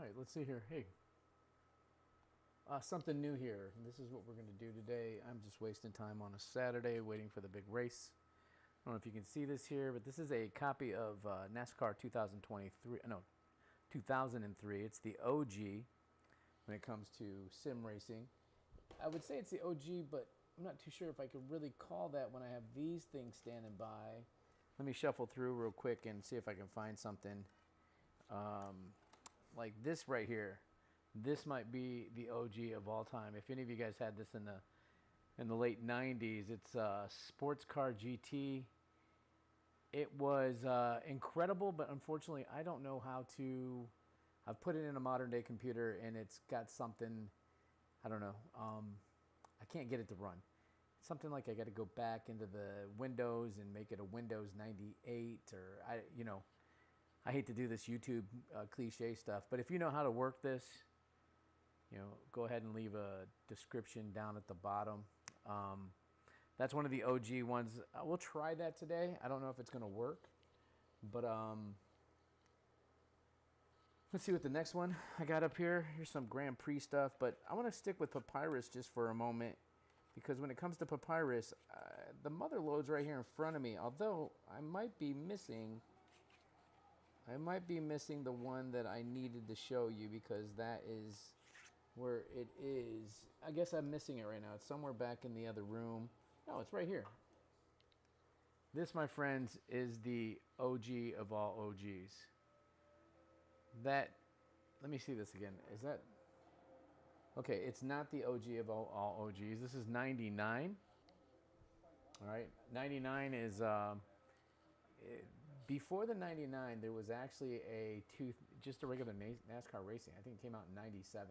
right, let's see here. Hey, something new here. This is what we're going to do today. I'm just wasting time on a Saturday waiting for the big race. I don't know if you can see this here, but this is a copy of NASCAR 2023. No, 2003. It's the OG when it comes to sim racing. I would say it's the OG, but I'm not too sure if I could really call that when I have these things standing by. Let me shuffle through real quick and see if I can find something like this right here. This might be the OG of all time. If any of you guys had this in the late 90s, it's Sports Car GT. It was incredible, but unfortunately, I don't know how to. I've put it in a modern day computer, and it's got something. I don't know. I can't get it to run. Something like I got to go back into the Windows and make it a Windows 98, or I hate to do this YouTube cliche stuff, but if you know how to work this, go ahead and leave a description down at the bottom. That's one of the OG ones. We'll try that today. I don't know if it's going to work, but let's see what the next one I got up here. Here's some Grand Prix stuff, but I want to stick with Papyrus just for a moment, because when it comes to Papyrus, the mother lode's right here in front of me, although I might be missing the one that I needed to show you, because that is where it is. I guess I'm missing it right now. It's somewhere back in the other room. No, it's right here. This, my friends, is the OG of all OGs. Let me see this again. Is that... Okay, it's not the OG of all OGs. This is 99. All right, 99 is... before the 99, there was actually just a regular NASCAR racing. I think it came out in 97.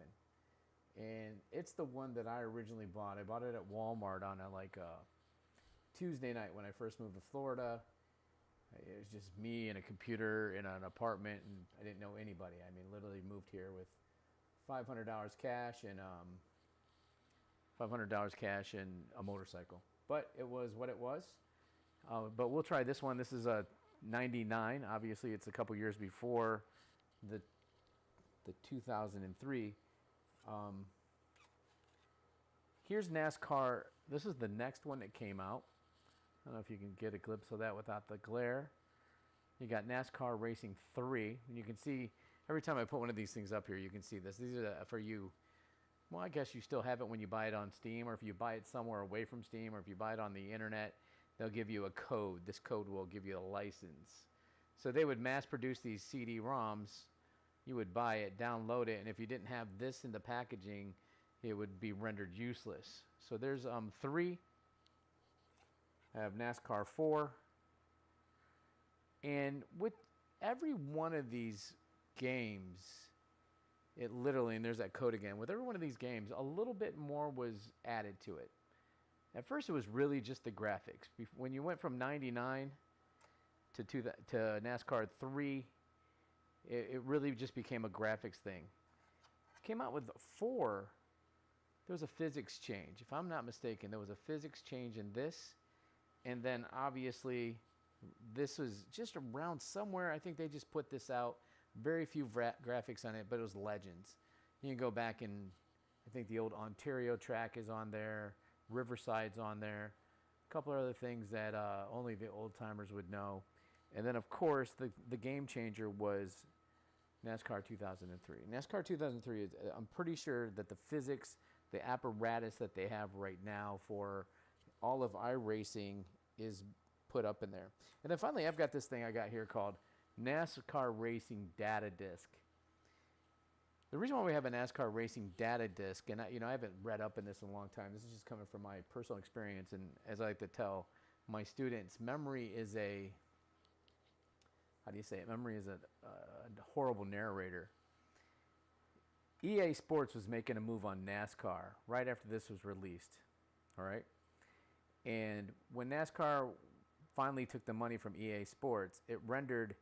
And it's the one that I originally bought. I bought it at Walmart on a Tuesday night when I first moved to Florida. It was just me and a computer in an apartment, and I didn't know anybody. I mean, literally moved here with $500 cash and $500 cash and a motorcycle. But it was what it was. But we'll try this one. This is a 99. Obviously, it's a couple years before the 2003. Here's NASCAR. This is the next one that came out. I don't know if you can get a glimpse of that without the glare. You got NASCAR Racing 3. And you can see, every time I put one of these things up here, you can see this. These are for you. Well, I guess you still have it when you buy it on Steam, or if you buy it somewhere away from Steam, or if you buy it on the internet, they'll give you a code. This code will give you a license. So they would mass produce these CD-ROMs. You would buy it, download it, and if you didn't have this in the packaging, it would be rendered useless. So there's 3. I have NASCAR 4. And with every one of these games, it literally, and there's that code again, with every one of these games, a little bit more was added to it. At first, it was really just the graphics. When you went from 99 to NASCAR 3, it really just became a graphics thing. Came out with 4. There was a physics change. If I'm not mistaken, there was a physics change in this. And then, obviously, this was just around somewhere. I think they just put this out. Very few graphics on it, but it was Legends. You can go back and I think the old Ontario track is on there. Riverside's on there. A couple of other things that only the old timers would know. And then, of course, the game changer was NASCAR 2003. NASCAR 2003 is, I'm pretty sure that the physics, the apparatus that they have right now for all of iRacing is put up in there. And then finally, I've got this thing I got here called NASCAR Racing Data Disc. The reason why we have a NASCAR Racing Data Disc, and I haven't read up in this in a long time. This is just coming from my personal experience, and as I like to tell my students, memory is a Memory is a horrible narrator. EA Sports was making a move on NASCAR right after this was released. All right, and when NASCAR finally took the money from EA Sports, it rendered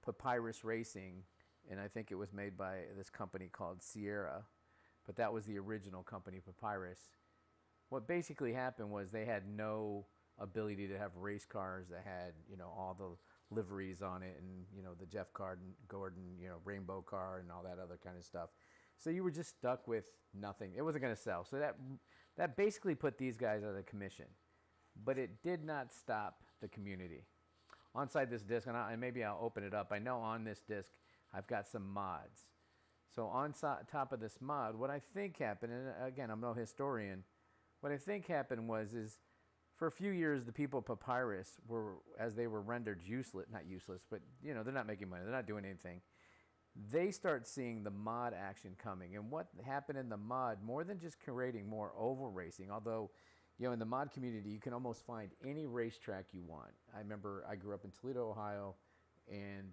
Papyrus Racing. And I think it was made by this company called Sierra, but that was the original company, Papyrus. What basically happened was they had no ability to have race cars that had, all the liveries on it, and the Jeff Gordon rainbow car and all that other kind of stuff. So you were just stuck with nothing. It wasn't going to sell. So that basically put these guys out of commission. But it did not stop the community. Inside this disc, and maybe I'll open it up. I know on this disc I've got some mods. So on top of this mod, what I think happened, and again, I'm no historian, what I think happened is for a few years, the people of Papyrus were, as they were rendered not useless, but they're not making money, they're not doing anything. They start seeing the mod action coming. And what happened in the mod, more than just creating more oval racing, although, in the mod community, you can almost find any racetrack you want. I remember I grew up in Toledo, Ohio, and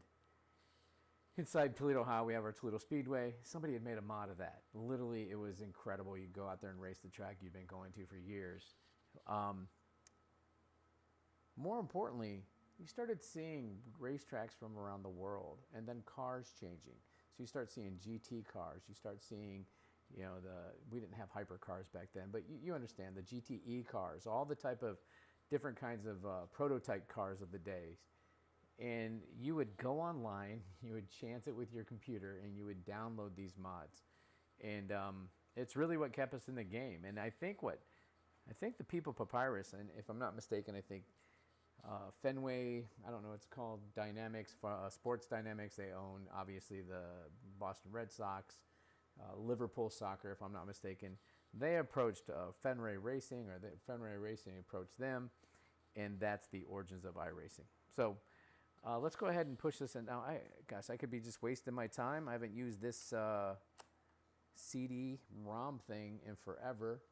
inside Toledo, Ohio, we have our Toledo Speedway. Somebody had made a mod of that. Literally, it was incredible. You'd go out there and race the track you'd been going to for years. More importantly, you started seeing racetracks from around the world, and then cars changing. So you start seeing GT cars. You start seeing, we didn't have hypercars back then, but you understand, the GTE cars, all the type of different kinds of prototype cars of the day. And you would go online, you would chance it with your computer, and you would download these mods. And it's really what kept us in the game. And I think the people of Papyrus, and if I'm not mistaken, I think Fenway, I don't know what it's called, Dynamics, Sports Dynamics, they own obviously the Boston Red Sox, Liverpool Soccer, if I'm not mistaken. They approached Fenway Racing, or Fenway Racing approached them, and that's the origins of iRacing. So let's go ahead and push this in. Now, I could be just wasting my time. I haven't used this CD-ROM thing in forever.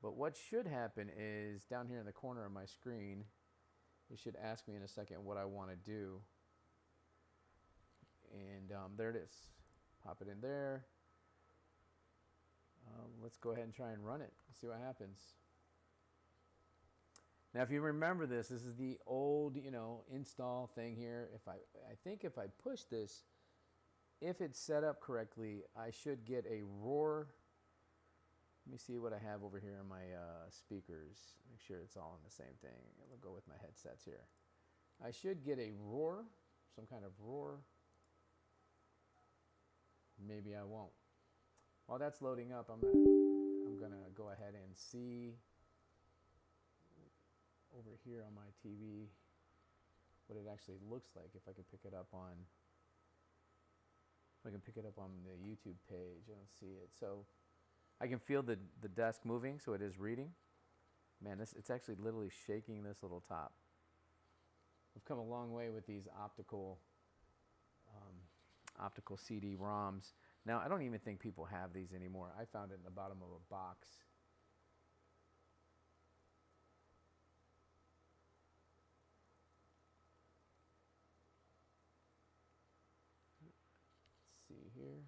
But what should happen is down here in the corner of my screen, it should ask me in a second what I want to do. And there it is. Pop it in there. Let's go ahead and try and run it. See what happens. Now, if you remember this is the old, install thing here. I think if I push this, if it's set up correctly, I should get a roar. Let me see what I have over here on my speakers. Make sure it's all in the same thing. We'll go with my headsets here. I should get a roar, some kind of roar. Maybe I won't. While that's loading up, I'm gonna go ahead and see over here on my TV what it actually looks like. If I can pick it up on the YouTube page, I don't see it. So I can feel the desk moving, so it is reading. Man, it's actually literally shaking this little top. We've come a long way with these optical CD-ROMs. Now, I don't even think people have these anymore. I found it in the bottom of a box. Let's see here.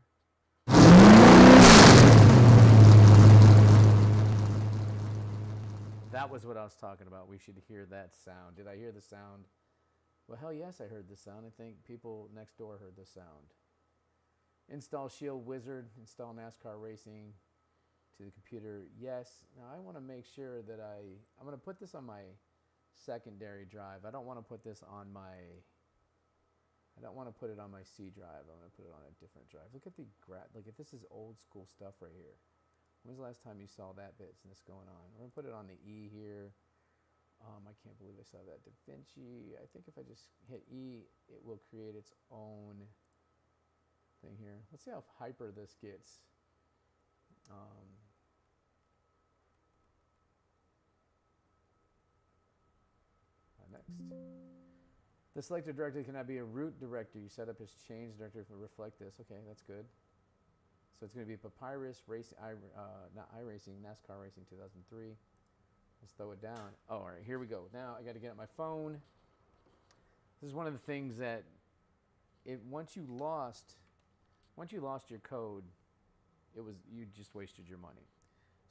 That was what I was talking about. We should hear that sound. Did I hear the sound? Well, hell yes, I heard the sound. I think people next door heard the sound. Install Shield Wizard, install NASCAR Racing to the computer. Yes. Now I want to make sure that I'm going to put this on my secondary drive. I don't want to put this on my C drive. I'm going to put it on a different drive. Look at this is old school stuff right here. When's the last time you saw that business going on? We're going to put it on the E here. I can't believe I saw that. DaVinci. I think if I just hit E, it will create its own thing here. Let's see how hyper this gets. Next. The selected directory cannot be a root directory. You set up as change directory to reflect this. Okay, that's good. So it's going to be Papyrus Racing, not iRacing, NASCAR Racing 2003. Let's throw it down. Oh, all right, here we go. Now I got to get at my phone. This is one of the things that once you lost your code, you just wasted your money.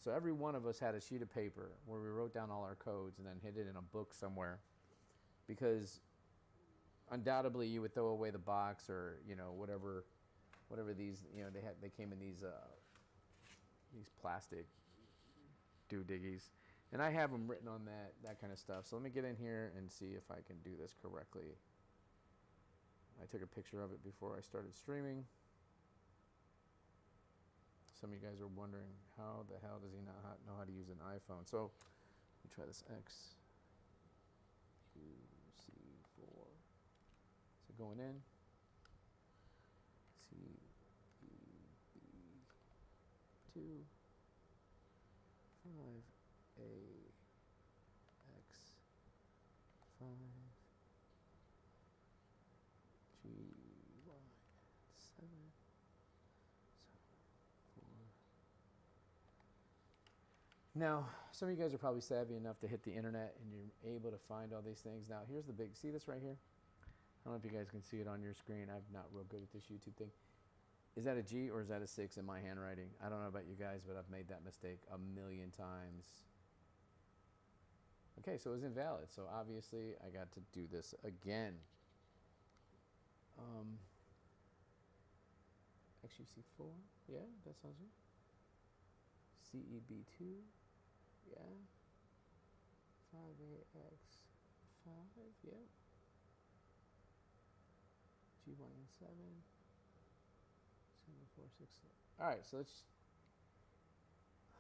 So every one of us had a sheet of paper where we wrote down all our codes and then hid it in a book somewhere, because undoubtedly you would throw away the box or whatever these they came in these plastic doohickeys, and I have them written on that kind of stuff. So let me get in here and see if I can do this correctly. I took a picture of it before I started streaming. Some of you guys are wondering, how the hell does he not know how to use an iPhone? So let me try this X. QC4. So going in. CEB2 5AX5 GY7. Now, some of you guys are probably savvy enough to hit the internet and you're able to find all these things. Now, here's the big, see this right here? I don't know if you guys can see it on your screen. I'm not real good at this YouTube thing. Is that a G or is that a 6 in my handwriting? I don't know about you guys, but I've made that mistake a million times. Okay, so it was invalid. So obviously I got to do this again. XUC4, yeah, that sounds good. CEB2, yeah. 5AX5, yeah. GYN7, 7466. All right, so let's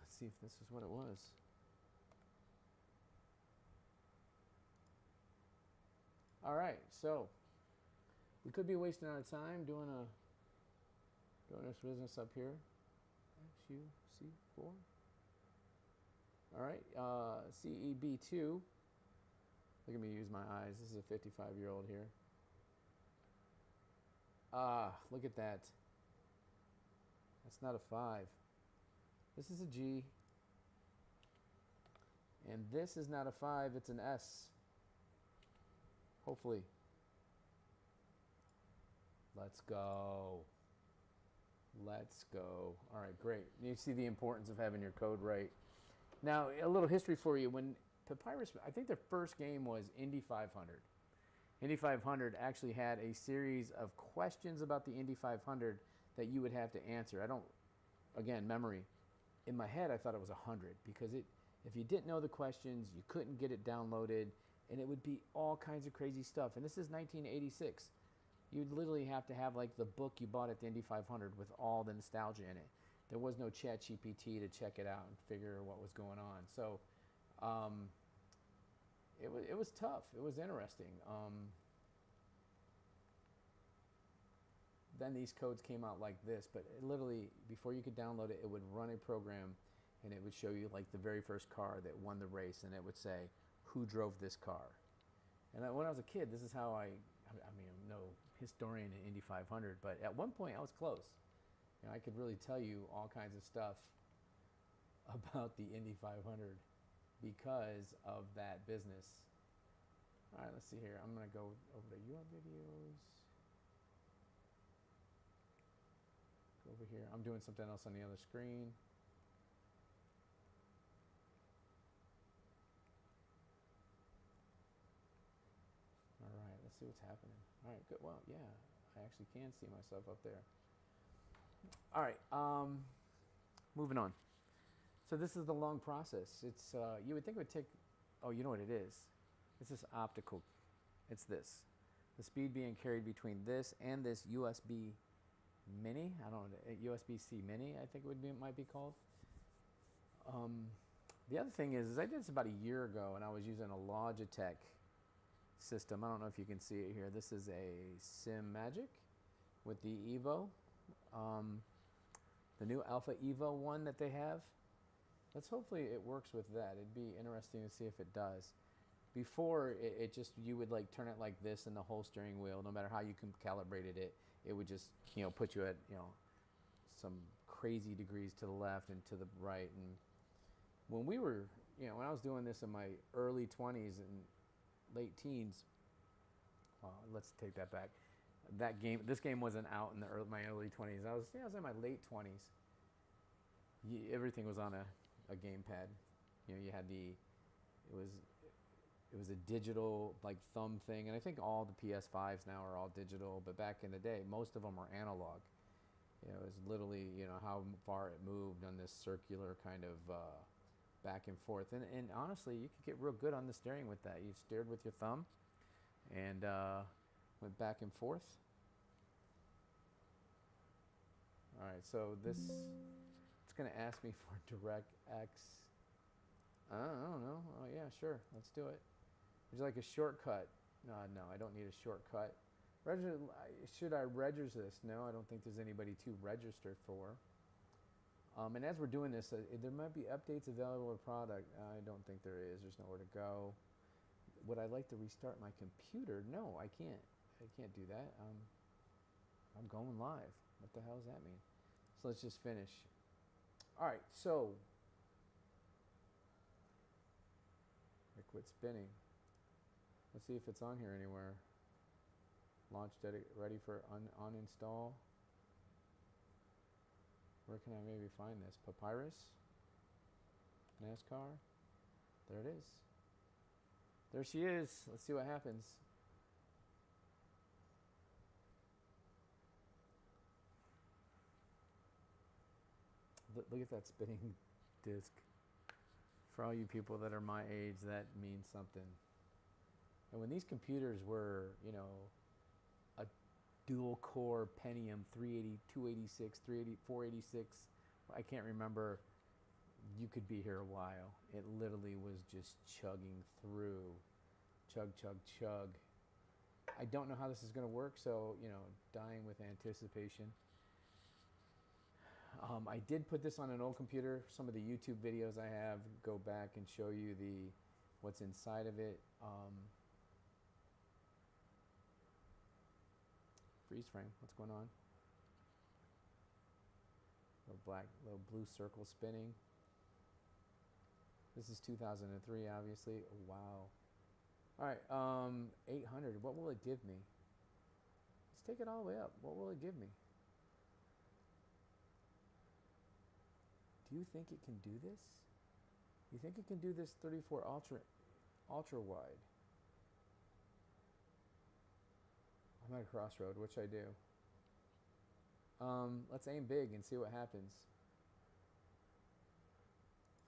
see if this is what it was. All right, so we could be wasting our time doing this business up here. XUC4. All right, CEB2. Look at me use my eyes. This is a 55-year-old here. Look at that. That's not a 5. This is a G. And this is not a 5, it's an S. Hopefully. Let's go. Let's go. All right, great. You see the importance of having your code right. Now, a little history for you. When Papyrus, I think their first game was Indy 500. Indy 500 actually had a series of questions about the Indy 500 that you would have to answer. Again, memory. In my head, I thought it was 100 because if you didn't know the questions, you couldn't get it downloaded, and it would be all kinds of crazy stuff. And this is 1986. You'd literally have to have like the book you bought at the Indy 500 with all the nostalgia in it. There was no ChatGPT to check it out and figure what was going on. So it was tough. It was interesting. Then these codes came out like this, but literally before you could download it, it would run a program and it would show you like the very first car that won the race, and it would say who drove this car. And when I was a kid, this is how I mean, I'm no historian in Indy 500, but at one point I was close. You know, I could really tell you all kinds of stuff about the Indy 500 because of that business. All right, let's see here. I'm going to go over to your videos. Go over here. I'm doing something else on the other screen. All right, let's see what's happening. All right, good. Well, yeah, I actually can see myself up there. All right, moving on. So this is the long process. It's you would think it would take. Oh, you know what it is? It's this optical. It's this. The speed being carried between this and this USB Mini. I don't know, USB-C Mini. I think it might be called. The other thing is I did this about a year ago, and I was using a Logitech system. I don't know if you can see it here. This is a SimMagic with the Evo, the new Alpha Evo one that they have. Let's hopefully it works with that. It'd be interesting to see if it does. Before it just, you would like turn it like this, and the whole steering wheel, no matter how you calibrated it, it would just, you know, put you at, you know, some crazy degrees to the left and to the right. And when we were, you know, when I was doing this in my early 20s and late teens, let's take that back. This game wasn't out in my early 20s. I was in my late 20s. Everything was on a gamepad. You know, you had it was a digital like thumb thing, and I think all the PS5s now are all digital, but back in the day, most of them were analog. You know, it was literally, you know, how far it moved on this circular kind of back and forth. And honestly, you could get real good on the steering with that. You steered with your thumb and went back and forth. so this, it's going to ask me for DirectX. I don't know. Oh yeah, sure. Let's do it. Would you like a shortcut? No, I don't need a shortcut. Should I register this? No, I don't think there's anybody to register for. And as we're doing this, there might be updates available to product. I don't think there is. There's nowhere to go. Would I like to restart my computer? No, I can't. I can't do that. I'm going live. What the hell does that mean? So let's just finish. All right, so I quit spinning. Let's see if it's on here anywhere. Launch ready for uninstall. Where can I maybe find this? Papyrus? NASCAR? There it is. There she is. Let's see what happens. Look at that spinning disc. For all you people that are my age, that means something. And when these computers were, you know, a dual core Pentium 380, 286, 380, 486, I can't remember, you could be here a while. It literally was just chugging through. Chug, chug, chug. I don't know how this is going to work, so, you know, dying with anticipation. I did put this on an old computer. Some of the YouTube videos I have go back and show you what's inside of it. Freeze frame, what's going on? Little blue circle spinning. This is 2003, obviously. Oh, wow. All right, 800. What will it give me? Let's take it all the way up. What will it give me? Do you think it can do this? You think it can do this 34 ultra wide? I'm at a crossroad. What should I do? Let's aim big and see what happens.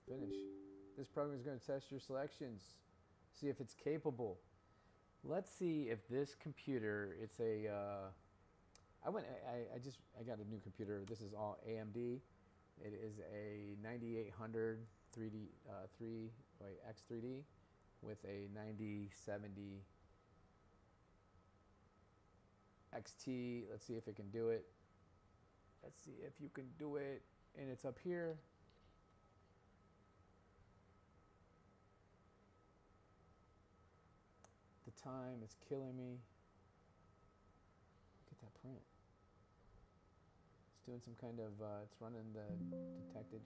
Finish. This program is going to test your selections. See if it's capable. Let's see if this computer, it's a, I got a new computer. This is all AMD. It is a 9800 X3D with a 9070 XT. Let's see if it can do it. Let's see if you can do it. And it's up here. The time is killing me. Look at that print. It's doing some kind of, it's running the detected.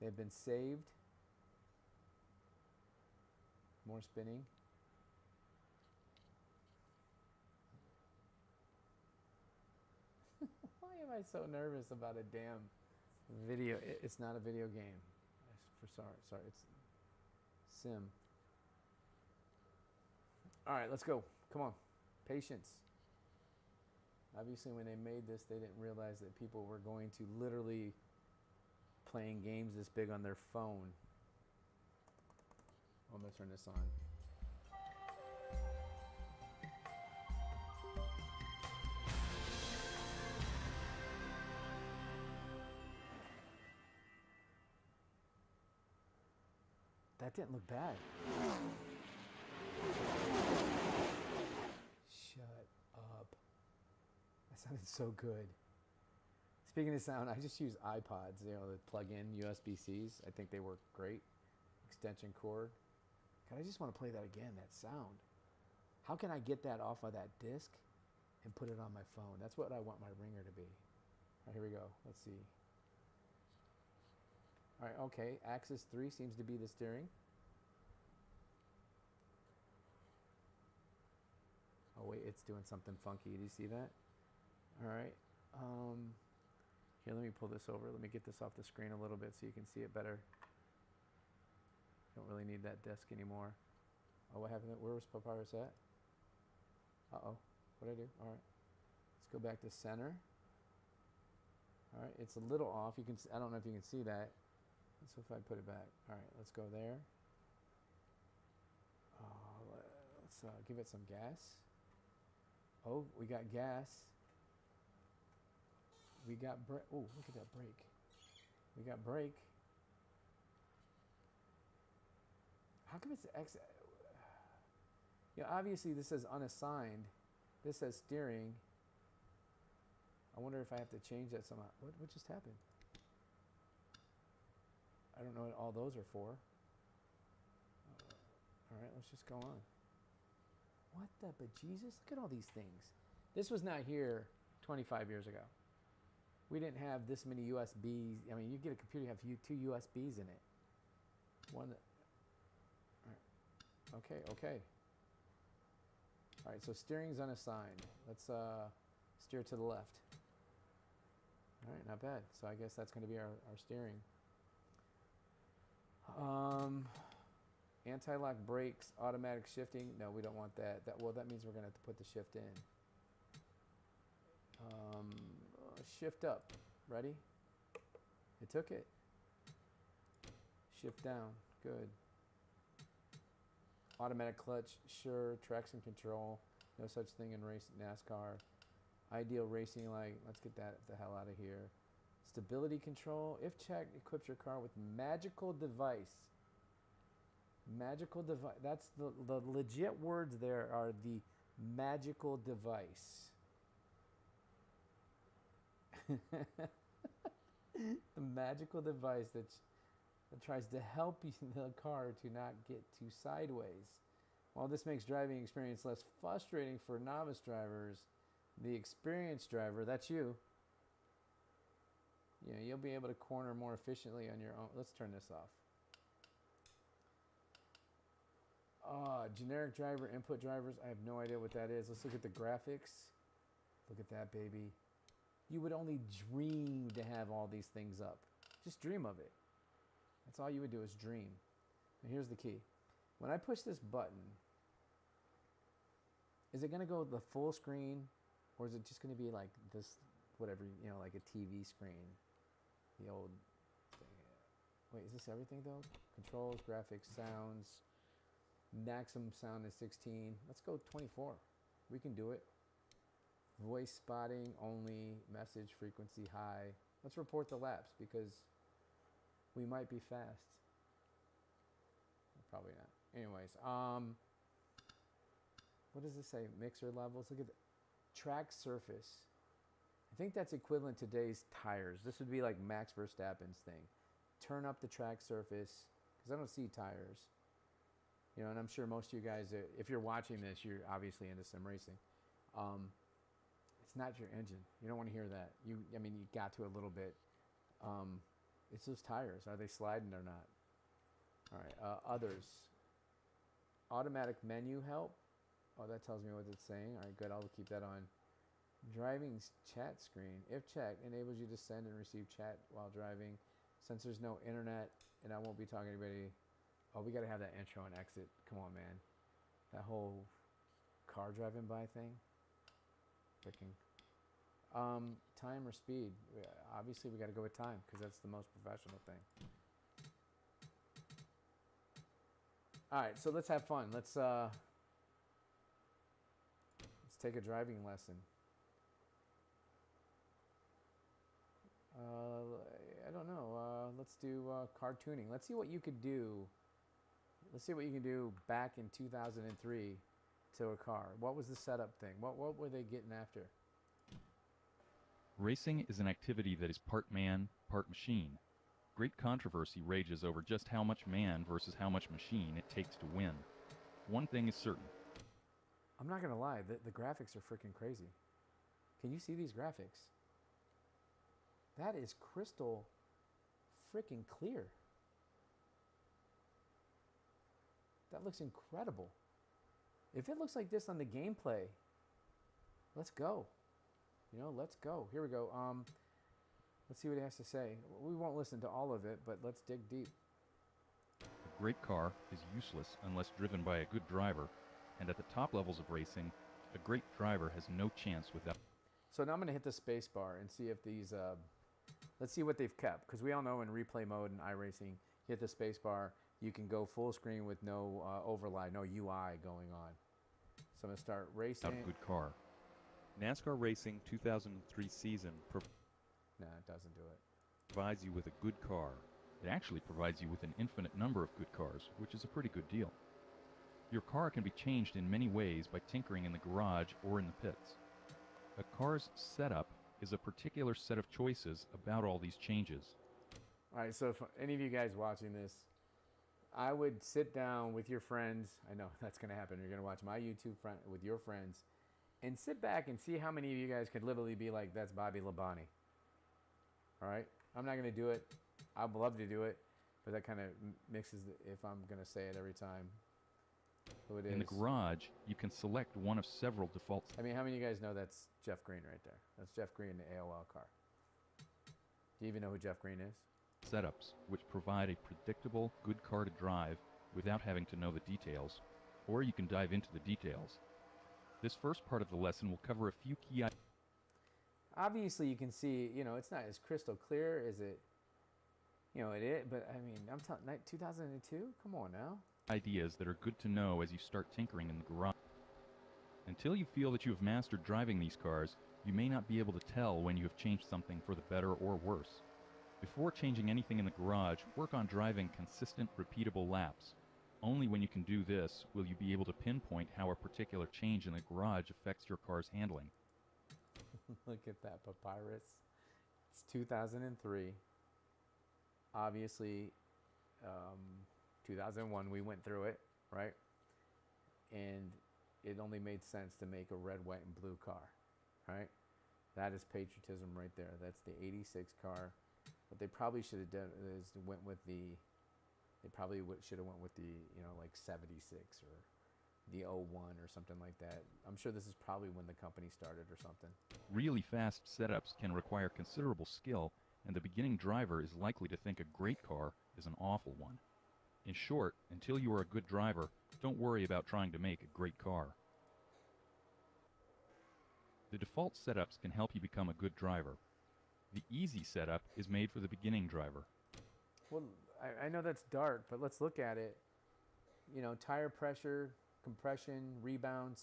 They've been saved. More spinning. Why am I so nervous about a damn video? It's not a video game. Sorry, it's sim. All right, let's go. Come on. Patience. Obviously, when they made this, they didn't realize that people were going to literally playing games this big on their phone. I'm going to turn this on. That didn't look bad. Shut up. That sounded so good. Speaking of sound, I just use iPods, you know, that plug in USB-Cs. I think they work great. Extension cord. God, I just want to play that again, that sound. How can I get that off of that disc and put it on my phone? That's what I want my ringer to be. All right, here we go. Let's see. All right, okay. Axis 3 seems to be the steering. Oh, wait, it's doing something funky. Do you see that? All right. Here, let me pull this over. Let me get this off the screen a little bit so you can see it better. Don't really need that desk anymore. Oh, what happened? Where was Papyrus at? Uh-oh. What did I do? All right. Let's go back to center. All right. It's a little off. You can. I don't know if you can see that. Let's see if I put it back. All right. Let's go there. Let's give it some gas. Oh, we got gas. We got brake. Oh, look at that brake. We got brake. How come it's X? Yeah, obviously this says unassigned. This says steering. I wonder if I have to change that somehow. What just happened? I don't know what all those are for. All right, let's just go on. What the bejesus? Look at all these things. This was not here 25 years ago. We didn't have this many USBs. I mean, you get a computer, you have two USBs in it. One. All right. Okay. All right, so steering's unassigned. Let's steer to the left. All right, not bad. So I guess that's going to be our steering. Anti-lock brakes, automatic shifting. No, we don't want that. Well, that means we're going to have to put the shift in. Shift up. Ready? It took it. Shift down. Good. Automatic clutch. Sure. Traction control. No such thing in race NASCAR. Ideal racing light. Let's get that the hell out of here. Stability control. If checked, equips your car with magical device. Magical device. That's the legit words there are the magical device. The magical device that tries to help you the car to not get too sideways. While this makes driving experience less frustrating for novice drivers, the experienced driver, that's you, you'll be able to corner more efficiently on your own. Let's turn this off. Generic driver, input drivers. I have no idea what that is. Let's look at the graphics. Look at that, baby. You would only dream to have all these things up. Just dream of it. That's all you would do is dream. And here's the key. When I push this button, is it going to go the full screen, or is it just going to be like this, whatever, like a TV screen? The old thing. Wait, is this everything though? Controls, graphics, sounds. Maximum sound is 16. Let's go 24. We can do it. Voice spotting only, message frequency high. Let's report the laps because we might be fast. Probably not. Anyways, what does this say? Mixer levels. Look at the track surface. I think that's equivalent to today's tires. This would be like Max Verstappen's thing. Turn up the track surface because I don't see tires. And I'm sure most of you guys, if you're watching this, you're obviously into sim racing. It's not your engine. You don't want to hear that. You got to a little bit. It's those tires. Are they sliding or not? All right. Others. Automatic menu help. Oh, that tells me what it's saying. All right, good. I'll keep that on. Driving chat screen. If checked, enables you to send and receive chat while driving. Since there's no internet and I won't be talking to anybody. Oh, we got to have that intro and exit. Come on, man. That whole car driving by thing. Freaking. Time or speed? Obviously, we got to go with time because that's the most professional thing. All right, so let's have fun. Let's take a driving lesson. I don't know. Let's do car tuning. Let's see what you could do. Let's see what you can do back in 2003 to a car. What was the setup thing? What were they getting after? Racing is an activity that is part man, part machine. Great controversy rages over just how much man versus how much machine it takes to win. One thing is certain. I'm not going to lie, the graphics are freaking crazy. Can you see these graphics? That is crystal freaking clear. That looks incredible. If it looks like this on the gameplay, let's go. Let's go. Here we go. Let's see what he has to say. We won't listen to all of it, but let's dig deep. A great car is useless unless driven by a good driver, and at the top levels of racing, a great driver has no chance without. So now I'm going to hit the space bar and see if these, let's see what they've kept, because we all know in replay mode and iRacing, hit the space bar, you can go full screen with no overlay, no UI going on. So I'm going to start racing. Without a good car. NASCAR Racing 2003 season. No, it doesn't do it. provides you with a good car. It actually provides you with an infinite number of good cars, which is a pretty good deal. Your car can be changed in many ways by tinkering in the garage or in the pits. A car's setup is a particular set of choices about all these changes. All right, so if any of you guys watching this, I would sit down with your friends. I know that's going to happen. You're going to watch my YouTube with your friends and sit back and see how many of you guys could literally be like, that's Bobby Labonte. All right? I'm not going to do it. I'd love to do it, but that kind of mixes if I'm going to say it every time. Who it is. In the garage, you can select one of several defaults. I mean, how many of you guys know that's Jeff Green right there? That's Jeff Green in the AOL car. Do you even know who Jeff Green is? Setups, which provide a predictable, good car to drive without having to know the details, or you can dive into the details. This first part of the lesson will cover a few key Obviously, you can see, it's not as crystal clear as it, it is, but I mean, I'm talking 2002? Come on now. ideas that are good to know as you start tinkering in the garage. Until you feel that you have mastered driving these cars, you may not be able to tell when you have changed something for the better or worse. Before changing anything in the garage, work on driving consistent, repeatable laps. Only when you can do this will you be able to pinpoint how a particular change in the garage affects your car's handling. Look at that Papyrus. It's 2003. Obviously, 2001 we went through it, right? And it only made sense to make a red, white, and blue car, right? That is patriotism right there. That's the 86 car. What they probably should have done is went with the, should have went with the, like 76 or the 01 or something like that. I'm sure this is probably when the company started or something. Really fast setups can require considerable skill, and the beginning driver is likely to think a great car is an awful one. In short, until you are a good driver, don't worry about trying to make a great car. The default setups can help you become a good driver. The easy setup is made for the beginning driver. Well, I know that's dark, but let's look at it. Tire pressure, compression, rebounds.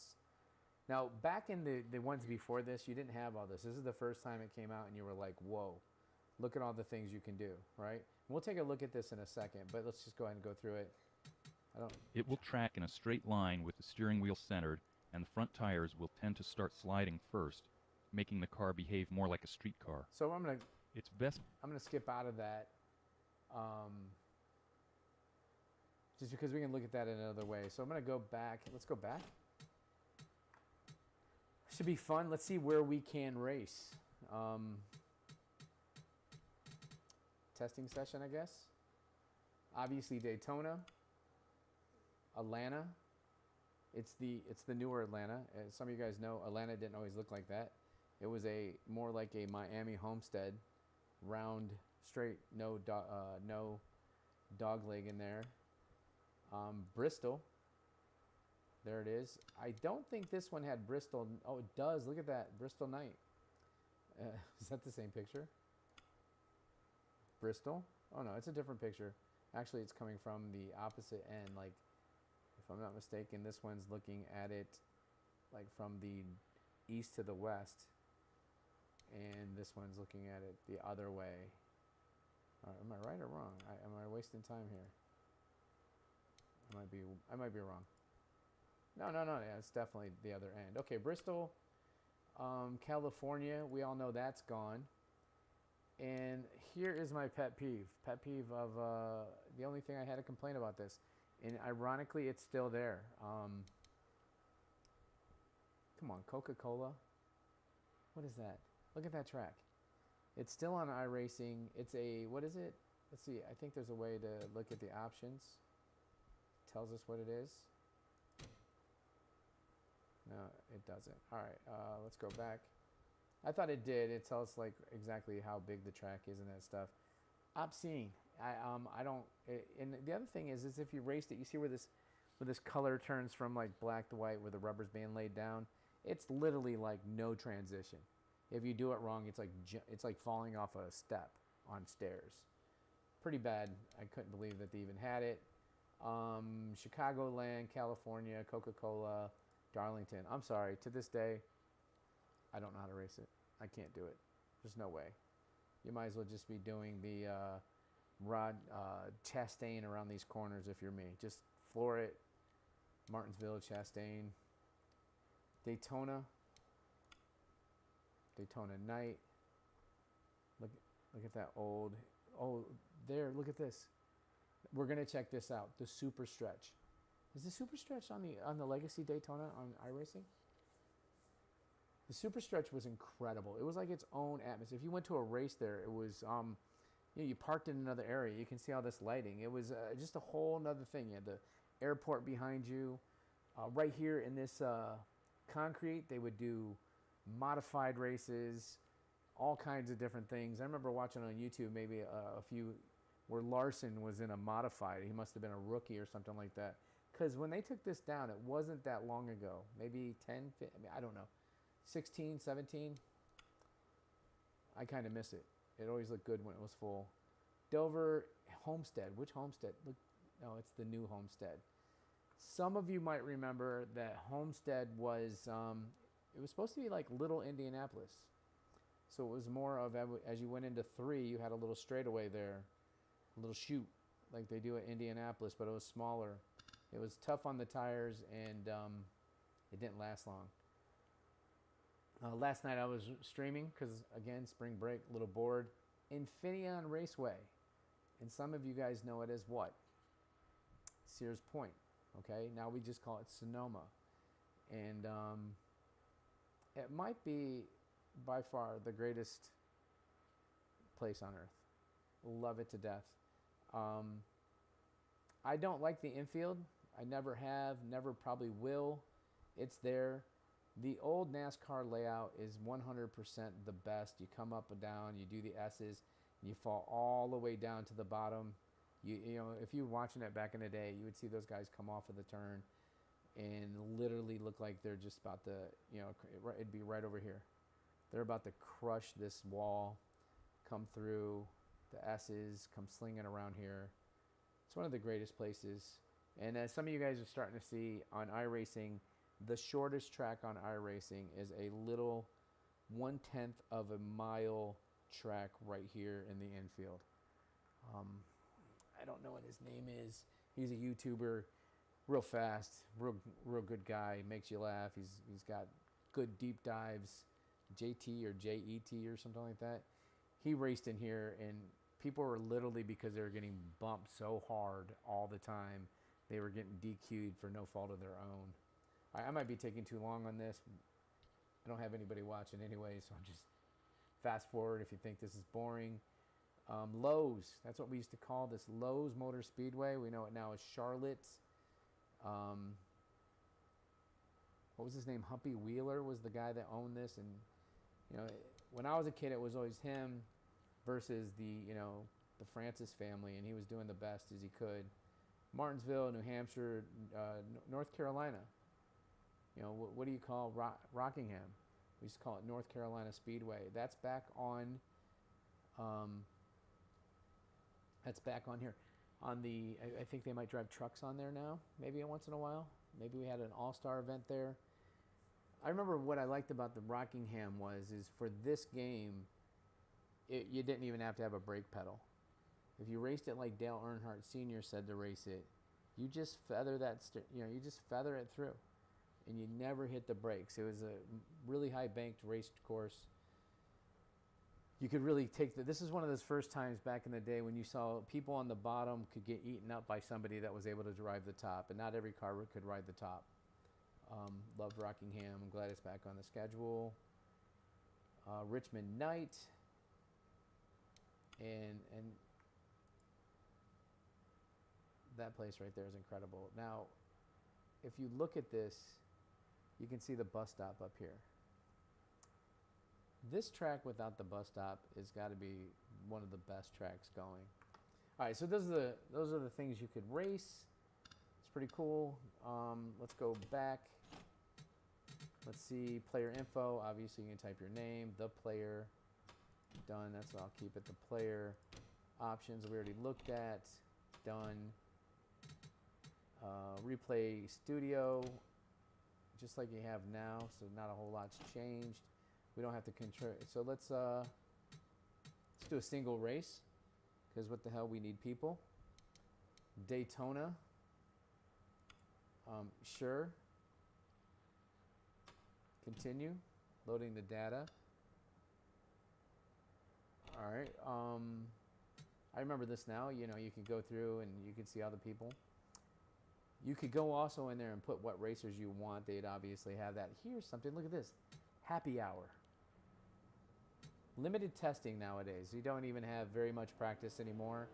Now, back in the ones before this, you didn't have all this. This is the first time it came out, and you were like, whoa, look at all the things you can do, right? We'll take a look at this in a second, but let's just go ahead and go through it. It will track in a straight line with the steering wheel centered, and the front tires will tend to start sliding first, making the car behave more like a street car. So I'm gonna skip out of that, just because we can look at that in another way. So I'm gonna go back. Let's go back. Should be fun. Let's see where we can race. Testing session, I guess. Obviously Daytona, Atlanta. It's the newer Atlanta. As some of you guys know, Atlanta didn't always look like that. It was more like a Miami Homestead, round, straight, no dog leg in there. Bristol. There it is. I don't think this one had Bristol. Oh, it does. Look at that. Bristol Night. Is that the same picture? Bristol? Oh, no. It's a different picture. Actually, it's coming from the opposite end. Like, if I'm not mistaken, this one's looking at it like from the east to the west. And this one's looking at it the other way. Am I right or wrong? Am I wasting time here? I might be wrong. No. Yeah, it's definitely the other end. Okay, Bristol, California. We all know that's gone. And here is my pet peeve. Pet peeve of the only thing I had to complain about this. And ironically, it's still there. Come on, Coca-Cola. What is that? Look at that track. It's still on iRacing. It's what is it? Let's see. I think there's a way to look at the options. Tells us what it is. No, it doesn't. All right, let's go back. I thought it did. It tells like exactly how big the track is and that stuff. Obscene. I don't. And the other thing is if you raced it, you see where this color turns from like black to white, where the rubber's being laid down. It's literally like no transition. If you do it wrong, it's like falling off a step on stairs. Pretty bad. I couldn't believe that they even had it. Chicagoland, California, Coca-Cola, Darlington. I'm sorry. To this day, I don't know how to race it. I can't do it. There's no way. you might as well just be doing the Rod Chastain around these corners if you're me. Just floor it. Martinsville, Chastain, Daytona, Daytona Night. Look at that old. Oh, there. Look at this. We're gonna check this out. The Super Stretch. Is the Super Stretch on the Legacy Daytona on iRacing? The Super Stretch was incredible. It was like its own atmosphere. If you went to a race there, it was you parked in another area. You can see all this lighting. It was just a whole nother thing. You had the airport behind you. Right here in this concrete, they would do modified races, all kinds of different things. I remember watching on YouTube maybe a few where Larson was in a modified. He must have been a rookie or something like that. Because when they took this down, it wasn't that long ago. Maybe 10, I don't know, 16, 17. I kind of miss it. It always looked good when it was full. Dover Homestead. Which Homestead? Look, no, it's the new Homestead. Some of you might remember that Homestead was, it was supposed to be like little Indianapolis. So it was more of, as you went into 3, you had a little straightaway there, a little chute like they do at Indianapolis, but it was smaller. It was tough on the tires, and it didn't last long. Last night I was streaming because, again, spring break, a little bored. Infineon Raceway. And some of you guys know it as what? Sears Point. Okay, now we just call it Sonoma. And it might be by far the greatest place on earth. Love it to death. I don't like the infield. I never have, never probably will. It's there. The old NASCAR layout is 100% the best. You come up and down, you do the S's, and you fall all the way down to the bottom. You know, if you were watching it back in the day, you would see those guys come off of the turn and literally look like they're just about to, you know, it'd be right over here. They're about to crush this wall, come through the S's, come slinging around here. It's one of the greatest places. And as some of you guys are starting to see on iRacing, the shortest track on iRacing is a little 1/10 of a mile track right here in the infield. I don't know what his name is. He's a YouTuber, real fast, real good guy. Makes you laugh. He's got good deep dives. JT or JET or something like that. He raced in here, and people were literally, because they were getting bumped so hard all the time, they were getting DQ'd for no fault of their own. I might be taking too long on this. I don't have anybody watching anyway, so I'm just fast forward if you think this is boring. Lowe's, that's what we used to call this, Lowe's Motor Speedway. We know it now as Charlotte's. What was his name? Humpy Wheeler was the guy that owned this. And, you know, when I was a kid, it was always him versus the Francis family, and he was doing the best as he could. Martinsville, New Hampshire, North Carolina. You know, what do you call Rockingham? We used to call it North Carolina Speedway. That's back on. That's back on here. On the, I think they might drive trucks on there now. Maybe once in a while. Maybe we had an all-star event there. I remember what I liked about the Rockingham is for this game, you didn't even have to have a brake pedal. If you raced it like Dale Earnhardt Sr. said to race it, you just feather you just feather it through, and you never hit the brakes. It was a really high banked race course. You could really take this is one of those first times back in the day when you saw people on the bottom could get eaten up by somebody that was able to drive the top, and not every car could ride the top. Loved Rockingham. I'm glad it's back on the schedule. Richmond Night, and that place right there is incredible. Now, if you look at this, you can see the bus stop up here. This track without the bus stop has got to be one of the best tracks going. All right, so those are the things you could race. It's pretty cool. Let's go back. Let's see, player info. Obviously, you can type your name, the player. Done. That's what I'll keep it. The player options we already looked at. Done. Replay studio, just like you have now. So not a whole lot's changed. We don't have to control. So let's Let's do a single race, because what the hell, we need people. Daytona. Sure. Continue. Loading the data. All right. I remember this now. You know, you can go through and you can see other people. You could go also in there and put what racers you want. They'd obviously have that. Here's something. Look at this. Happy hour. Limited testing nowadays. You don't even have very much practice anymore.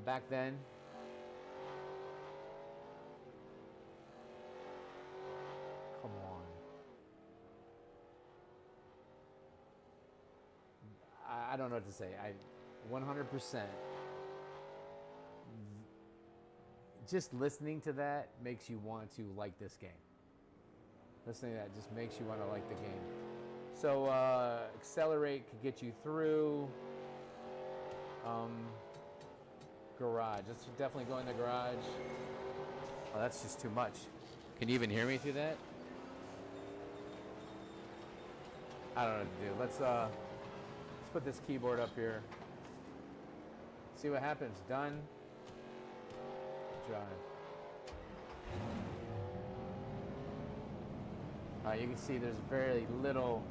Back then, come on. I don't know what to say. 100%. Just listening to that makes you want to like this game. Listening to that just makes you want to like the game. So accelerate could get you through. Garage. Let's definitely go in the garage. Oh, that's just too much. Can you even hear me through that? I don't know what to do. Let's put this keyboard up here. See what happens. Done. Drive. You can see there's very little.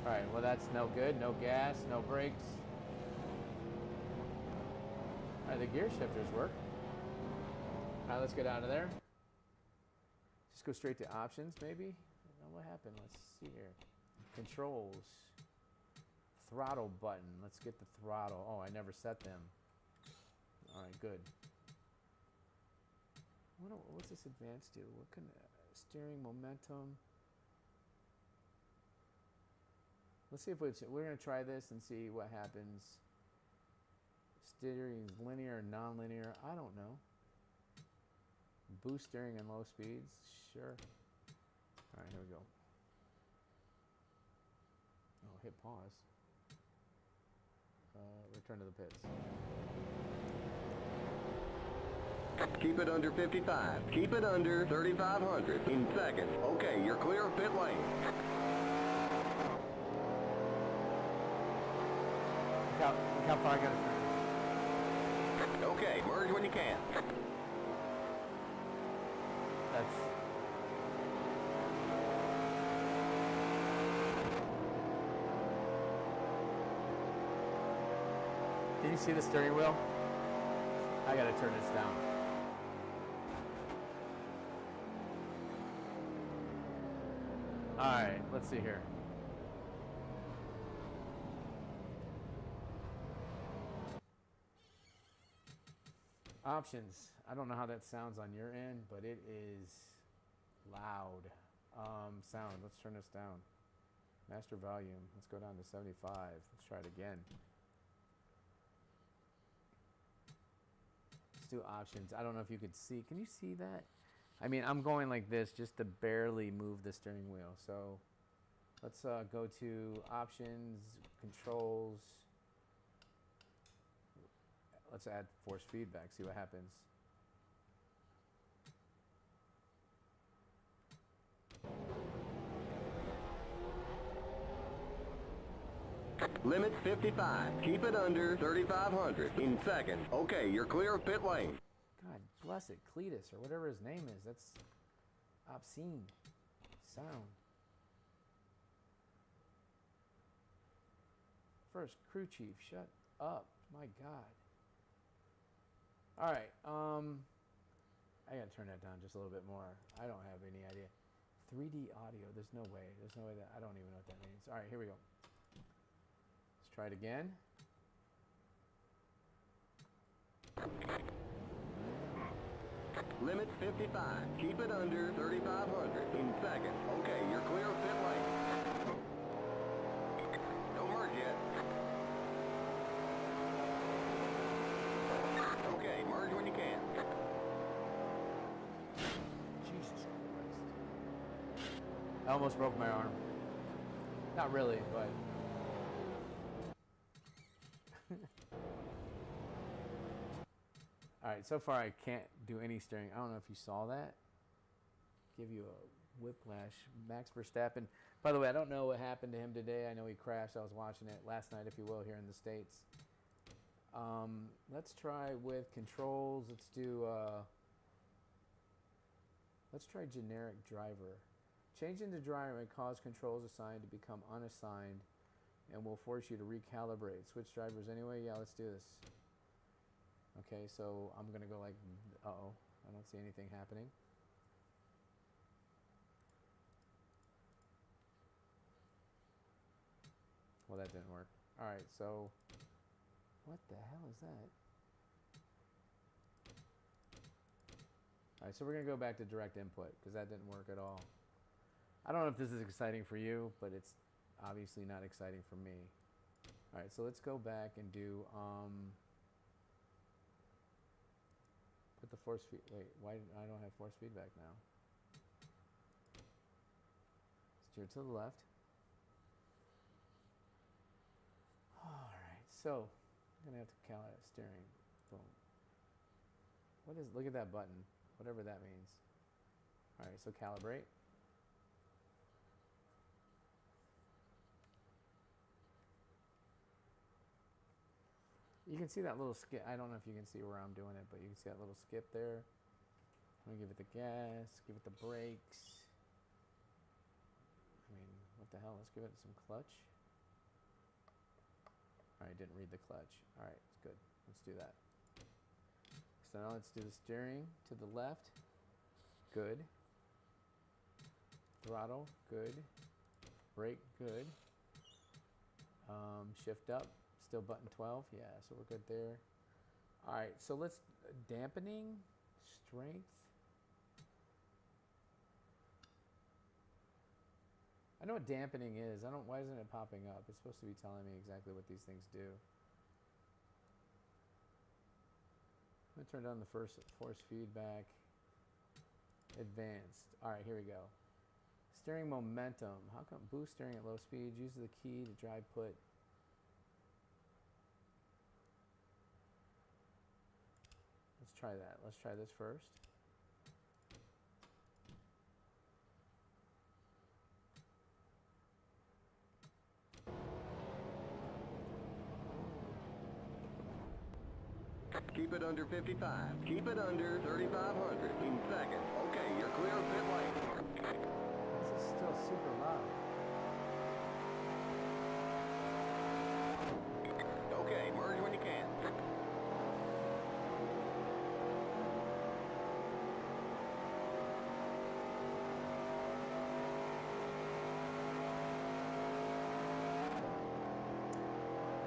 All right, well that's no good. No gas, no brakes. All right, the gear shifters work. All right, let's get out of there. Just go straight to options, maybe. What happened? Let's see here. Controls. Throttle button. Let's get the throttle. Oh, I never set them. All right, good. What's this advanced do? What can steering momentum? Let's see if we're gonna try this and see what happens. Steering is linear or non-linear? I don't know. Boost steering and low speeds? Sure. All right, here we go. Oh, hit pause. Return to the pits. Keep it under 55. Keep it under 3,500 in seconds. Okay, you're clear of pit lane. Look how far I got to finish. Okay, merge when you can. That's... Can you see the steering wheel? I gotta turn this down. Alright, let's see here. Options. I don't know how that sounds on your end, but it is loud. Sound. Let's turn this down. Master volume. Let's go down to 75. Let's try it again. Let's do options. I don't know if you could see. Can you see that? I mean, I'm going like this just to barely move the steering wheel. So let's go to options, controls. Let's add force feedback, see what happens. Limit 55. Keep it under 3,500 in seconds. Okay, you're clear of pit lane. God bless it, Cletus, or whatever his name is. That's obscene sound. First, crew chief, shut up. My God. All right, I gotta turn that down just a little bit more. I don't have any idea. 3D audio, there's no way. There's no way that, I don't even know what that means. All right, here we go. Let's try it again. Limit 55. Keep it under 3,500 in seconds. Okay, you're clear of pit lane. Don't merge yet. Okay, merge when you can. Jesus Christ. I almost broke my arm. Not really, but... All right, so far I can't do any steering. I don't know if you saw that. Give you a Whiplash. Max Verstappen. By the way, I don't know what happened to him today. I know he crashed. I was watching it last night, if you will, here in the States. Let's try with controls. Let's try generic driver. Changing the driver may cause controls assigned to become unassigned and will force you to recalibrate. Switch drivers anyway? Yeah, let's do this. Okay, so I'm going to go like, uh-oh, I don't see anything happening. Well, that didn't work. All right, so what the hell is that? All right, so we're going to go back to direct input because that didn't work at all. I don't know if this is exciting for you, but it's obviously not exciting for me. All right, so let's go back and do, put the force feed, wait, why I don't have force feedback now? Steer to the left. All right, so I'm gonna have to count it steering. Boom. What is? Look at that button. Whatever that means. All right, so calibrate. You can see that little skip. I don't know if you can see where I'm doing it, but you can see that little skip there. I'm gonna give it the gas, give it the brakes. I mean, what the hell? Let's give it some clutch. All right, didn't read the clutch. All right, it's good. Let's do that. So now let's do the steering to the left. Good. Throttle, good. Brake, good. Shift up, still button 12. Yeah, so we're good there. All right, so let's, dampening, strength. I know what dampening is. Why isn't it popping up? It's supposed to be telling me exactly what these things do. I'm gonna turn down the force feedback. Advanced. All right, here we go. Steering momentum. How come boost steering at low speeds? Use the key to drive put. Let's try that. Let's try this first. Keep it under 55. Keep it under 3,500 in seconds. Okay, you're clear of pit lane. This is still super loud. Okay, merge when you can.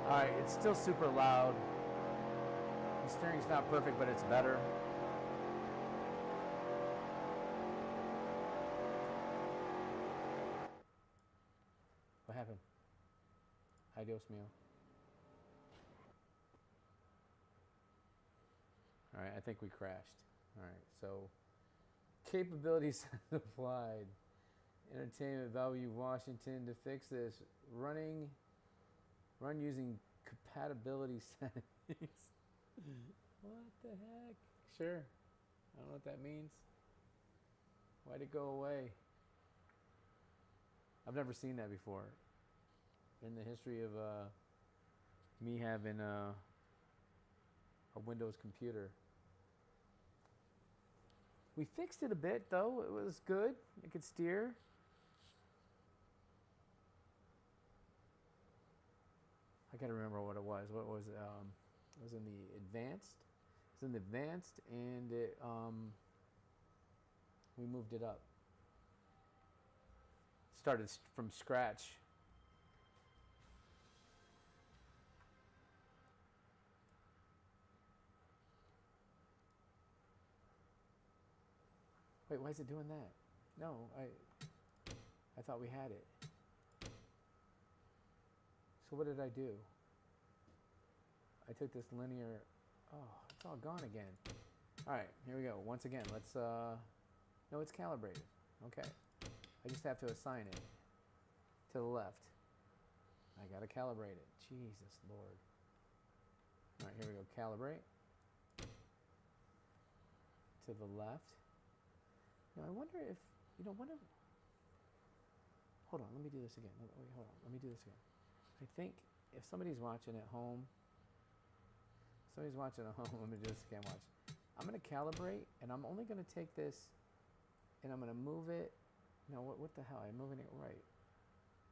All right, it's still super loud. The steering's not perfect, but it's better. What happened? Adios mio. All right, I think we crashed. All right, so capabilities applied. Entertainment Value Washington to fix this. Run using compatibility settings. What the heck? Sure. I don't know what that means. Why'd it go away? I've never seen that before. In the history of me having a Windows computer. We fixed it a bit though. It was good. It could steer. I gotta remember what it was. What was it? It was in the advanced. It's in the advanced, and it, we moved it up. Started from scratch. Wait, why is it doing that? No, I thought we had it. So what did I do? I took this linear, oh, it's all gone again. All right, here we go. Once again, let's, no, it's calibrated. Okay. I just have to assign it to the left. I gotta calibrate it. Jesus Lord. All right, here we go. Calibrate. To the left. Now I wonder if, you know, Hold on, let me do this again. Wait, hold on, let me do this again. I think if somebody's watching at home, let me do this again, watch. I'm gonna calibrate, and I'm only gonna take this, and I'm gonna move it. No, what the hell? I'm moving it right.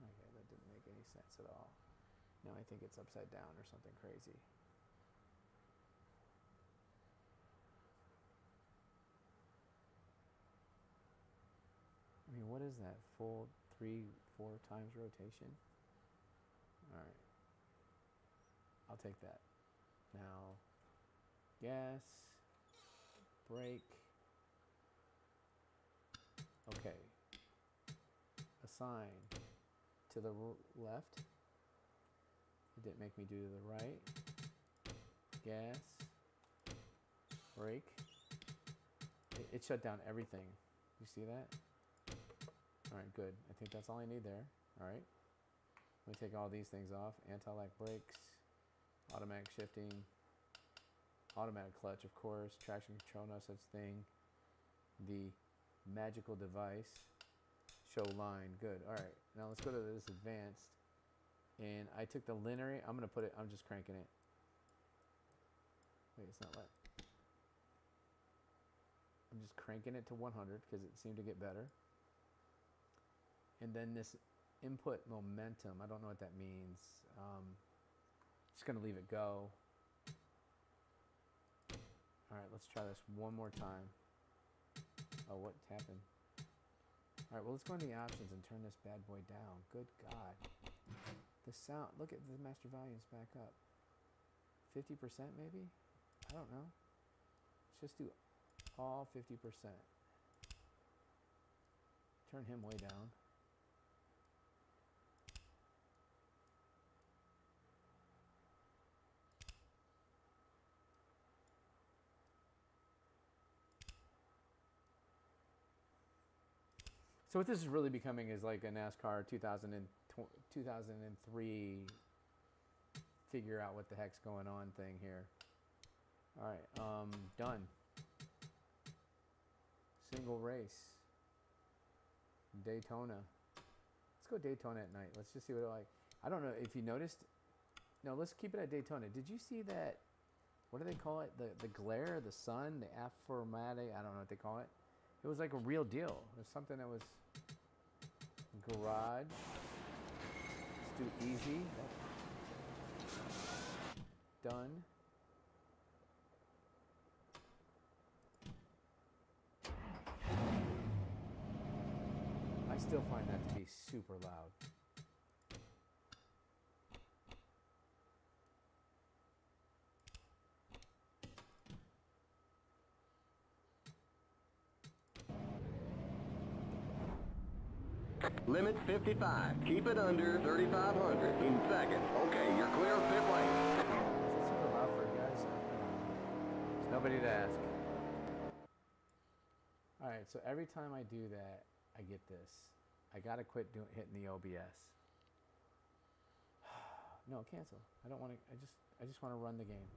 Okay, that didn't make any sense at all. No, I think it's upside down or something crazy. I mean, what is that? Full 3-4 times rotation? All right. I'll take that. Now, gas, brake. Okay. Assign to the left. It didn't make me do to the right. Gas, brake. It shut down everything. You see that? All right, good. I think that's all I need there. All right. Let me take all these things off. Anti-lock brakes, automatic shifting, automatic clutch, of course, traction control, no such thing. The magical device, show line, good. All right, now let's go to this advanced. And I took the linear, I'm just cranking it. Wait, it's not let. I'm just cranking it to 100 because it seemed to get better. And then this input momentum, I don't know what that means. Just gonna leave it go. All right, let's try this one more time. Oh, what happened? All right, well, let's go into the options and turn this bad boy down. Good God. The sound, look at the master volumes back up. 50% maybe? I don't know. Let's just do all 50%. Turn him way down. So what this is really becoming is like a NASCAR 2003 figure out what the heck's going on thing here. All right, done. Single race. Daytona. Let's go Daytona at night. Let's just see what it like. I don't know if you noticed. No, let's keep it at Daytona. Did you see that? What do they call it? The glare, the sun, the aphromatoid. I don't know what they call it. It was like a real deal. It was something that was garage. Let's do easy. Done. I still find that to be super loud. Limit 55. Keep it under 3,500 in second. Okay, you're clear of pit lane. Is it super loud for you guys? There's nobody to ask. All right, so every time I do that, I get this. I gotta quit hitting the OBS. No, cancel. I don't want to. I just want to run the game.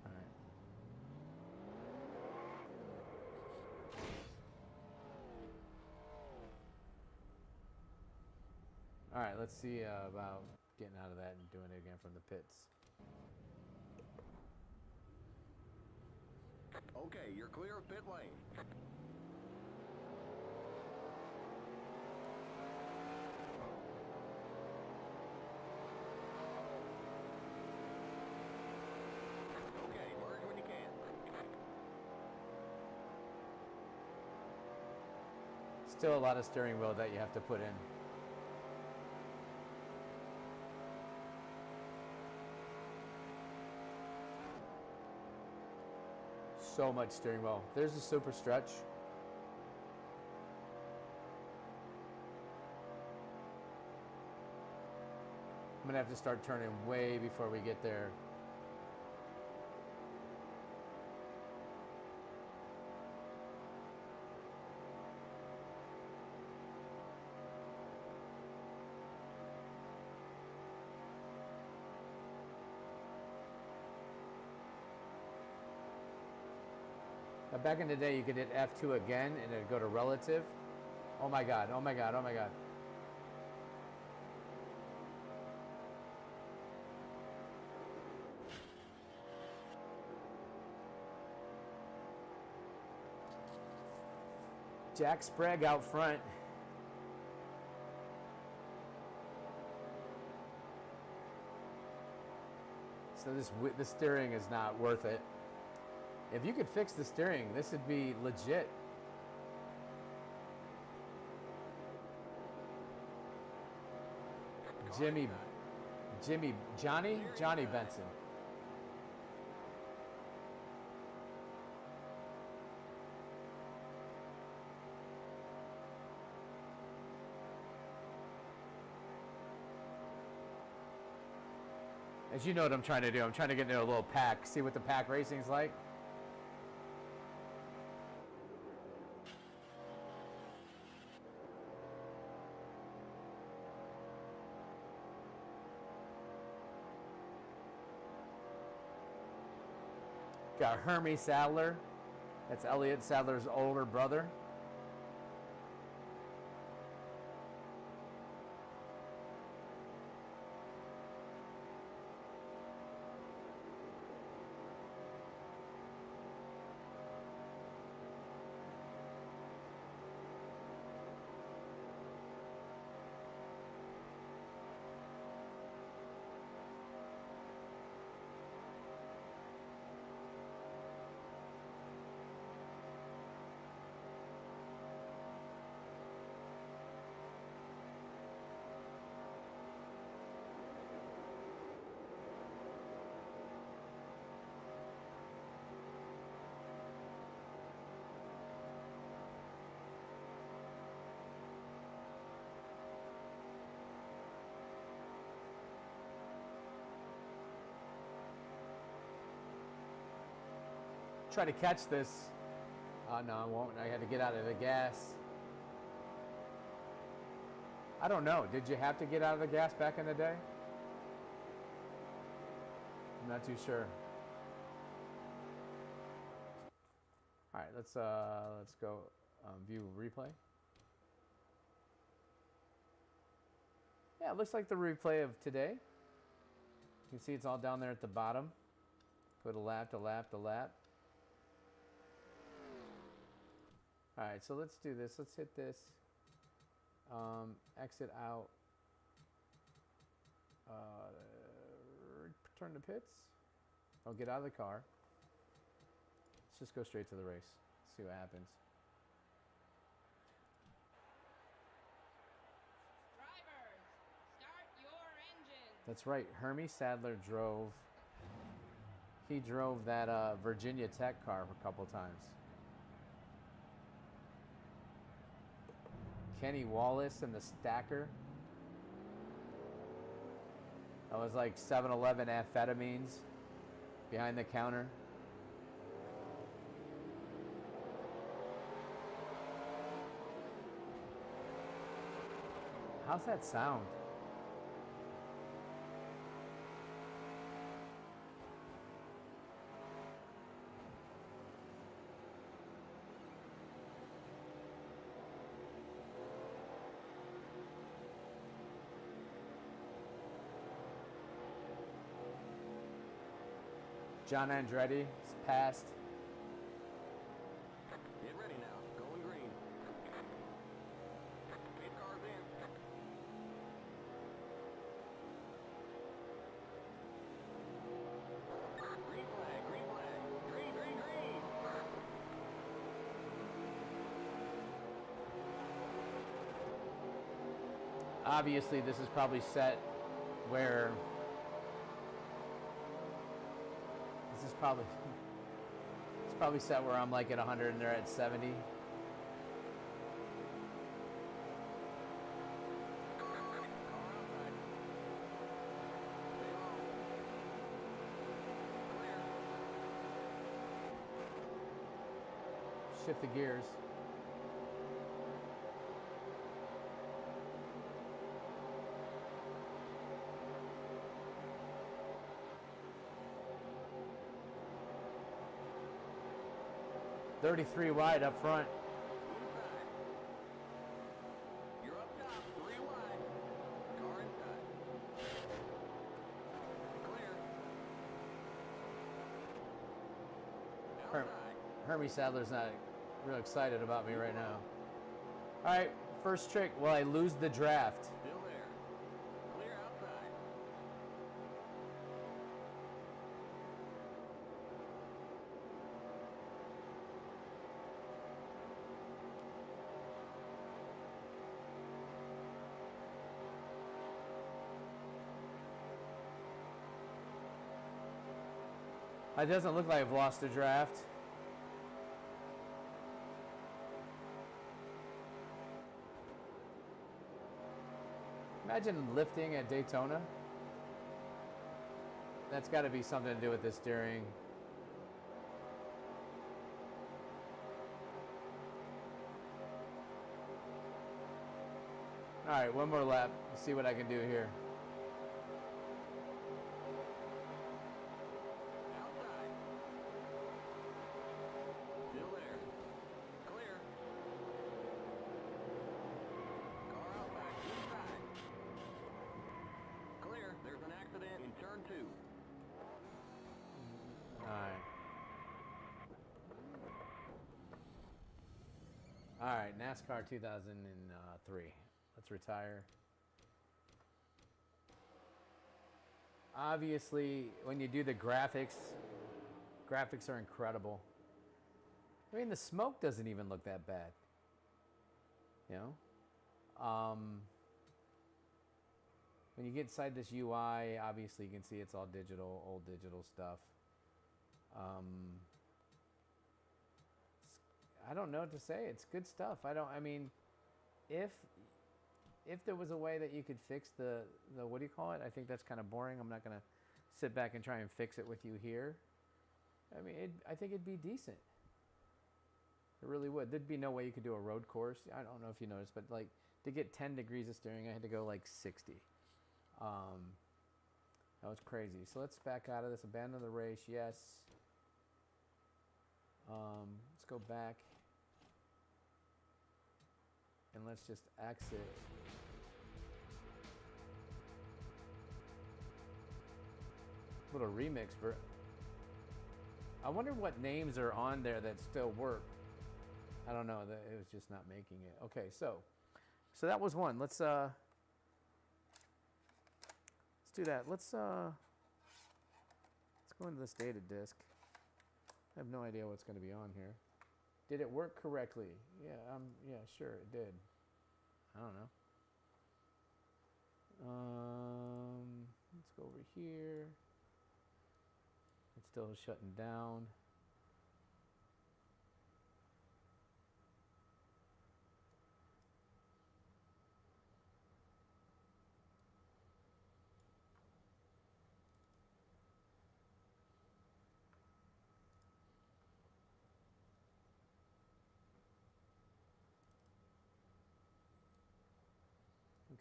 All right. All right. Let's see about getting out of that and doing it again from the pits. Okay, you're clear of pit lane. Okay, merge when you can. Still a lot of steering wheel that you have to put in. So much steering wheel. There's a super stretch. I'm gonna have to start turning way before we get there. Back in the day, you could hit F2 again, and it'd go to relative. Oh my god, oh my god, oh my god. Jack Sprague out front. So this steering is not worth it. If you could fix the steering, this would be legit. Johnny Benson. As you know what I'm trying to do. I'm trying to get into a little pack. See what the pack racing's like. Got Hermie Sadler. That's Elliott Sadler's older brother. Try to catch this. No, I won't. I had to get out of the gas. I don't know. Did you have to get out of the gas back in the day? I'm not too sure. All right, let's go view replay. Yeah, it looks like the replay of today. You can see it's all down there at the bottom. Go to lap to lap to lap. All right, so let's do this. Let's hit this. Exit out. Return to pits. I'll get out of the car. Let's just go straight to the race. See what happens. Drivers, start your engine. That's right. Hermie Sadler drove. He drove that Virginia Tech car a couple times. Kenny Wallace and the Stacker. That was like 7-Eleven amphetamines behind the counter. How's that sound? John Andretti is passed. Get ready now. Going green. 8 cars in. Green flag, green flag. Green, green, green. Obviously, this is probably set where it's probably set where I'm like at 100 and they're at 70. Shift the gears. 33 wide up front. Inside. You're up top, 3 wide. Car inside. Clear. Outside. Hermie Sadler's not real excited about me right now. All right, first trick. Will I lose the draft? Still there. Clear outside. It doesn't look like I've lost a draft. Imagine lifting at Daytona. That's got to be something to do with the steering. All right, one more lap. Let's see what I can do here. Outside. Still there. Clear. Car out back. Inside. Clear. There's an accident in turn 2. All right, NASCAR 2003. Let's retire. Obviously, when you do the graphics are incredible. I mean, the smoke doesn't even look that bad. You know? When you get inside this UI, obviously you can see it's all digital, old digital stuff. I don't know what to say. It's good stuff. I mean, if there was a way that you could fix the what do you call it? I think that's kind of boring. I'm not going to sit back and try and fix it with you here. I mean, I think it'd be decent. It really would. There'd be no way you could do a road course. I don't know if you noticed, but like to get 10 degrees of steering, I had to go like 60. That was crazy. So let's back out of this. Abandon the race. Yes. Let's go back. And let's just exit. Little remix. I wonder what names are on there that still work. I don't know. It was just not making it. Okay, so that was one. Let's do that. Let's go into this data disk. I have no idea what's going to be on here. Did it work correctly? Yeah, yeah, sure it did. I don't know. Let's go over here. It's still shutting down.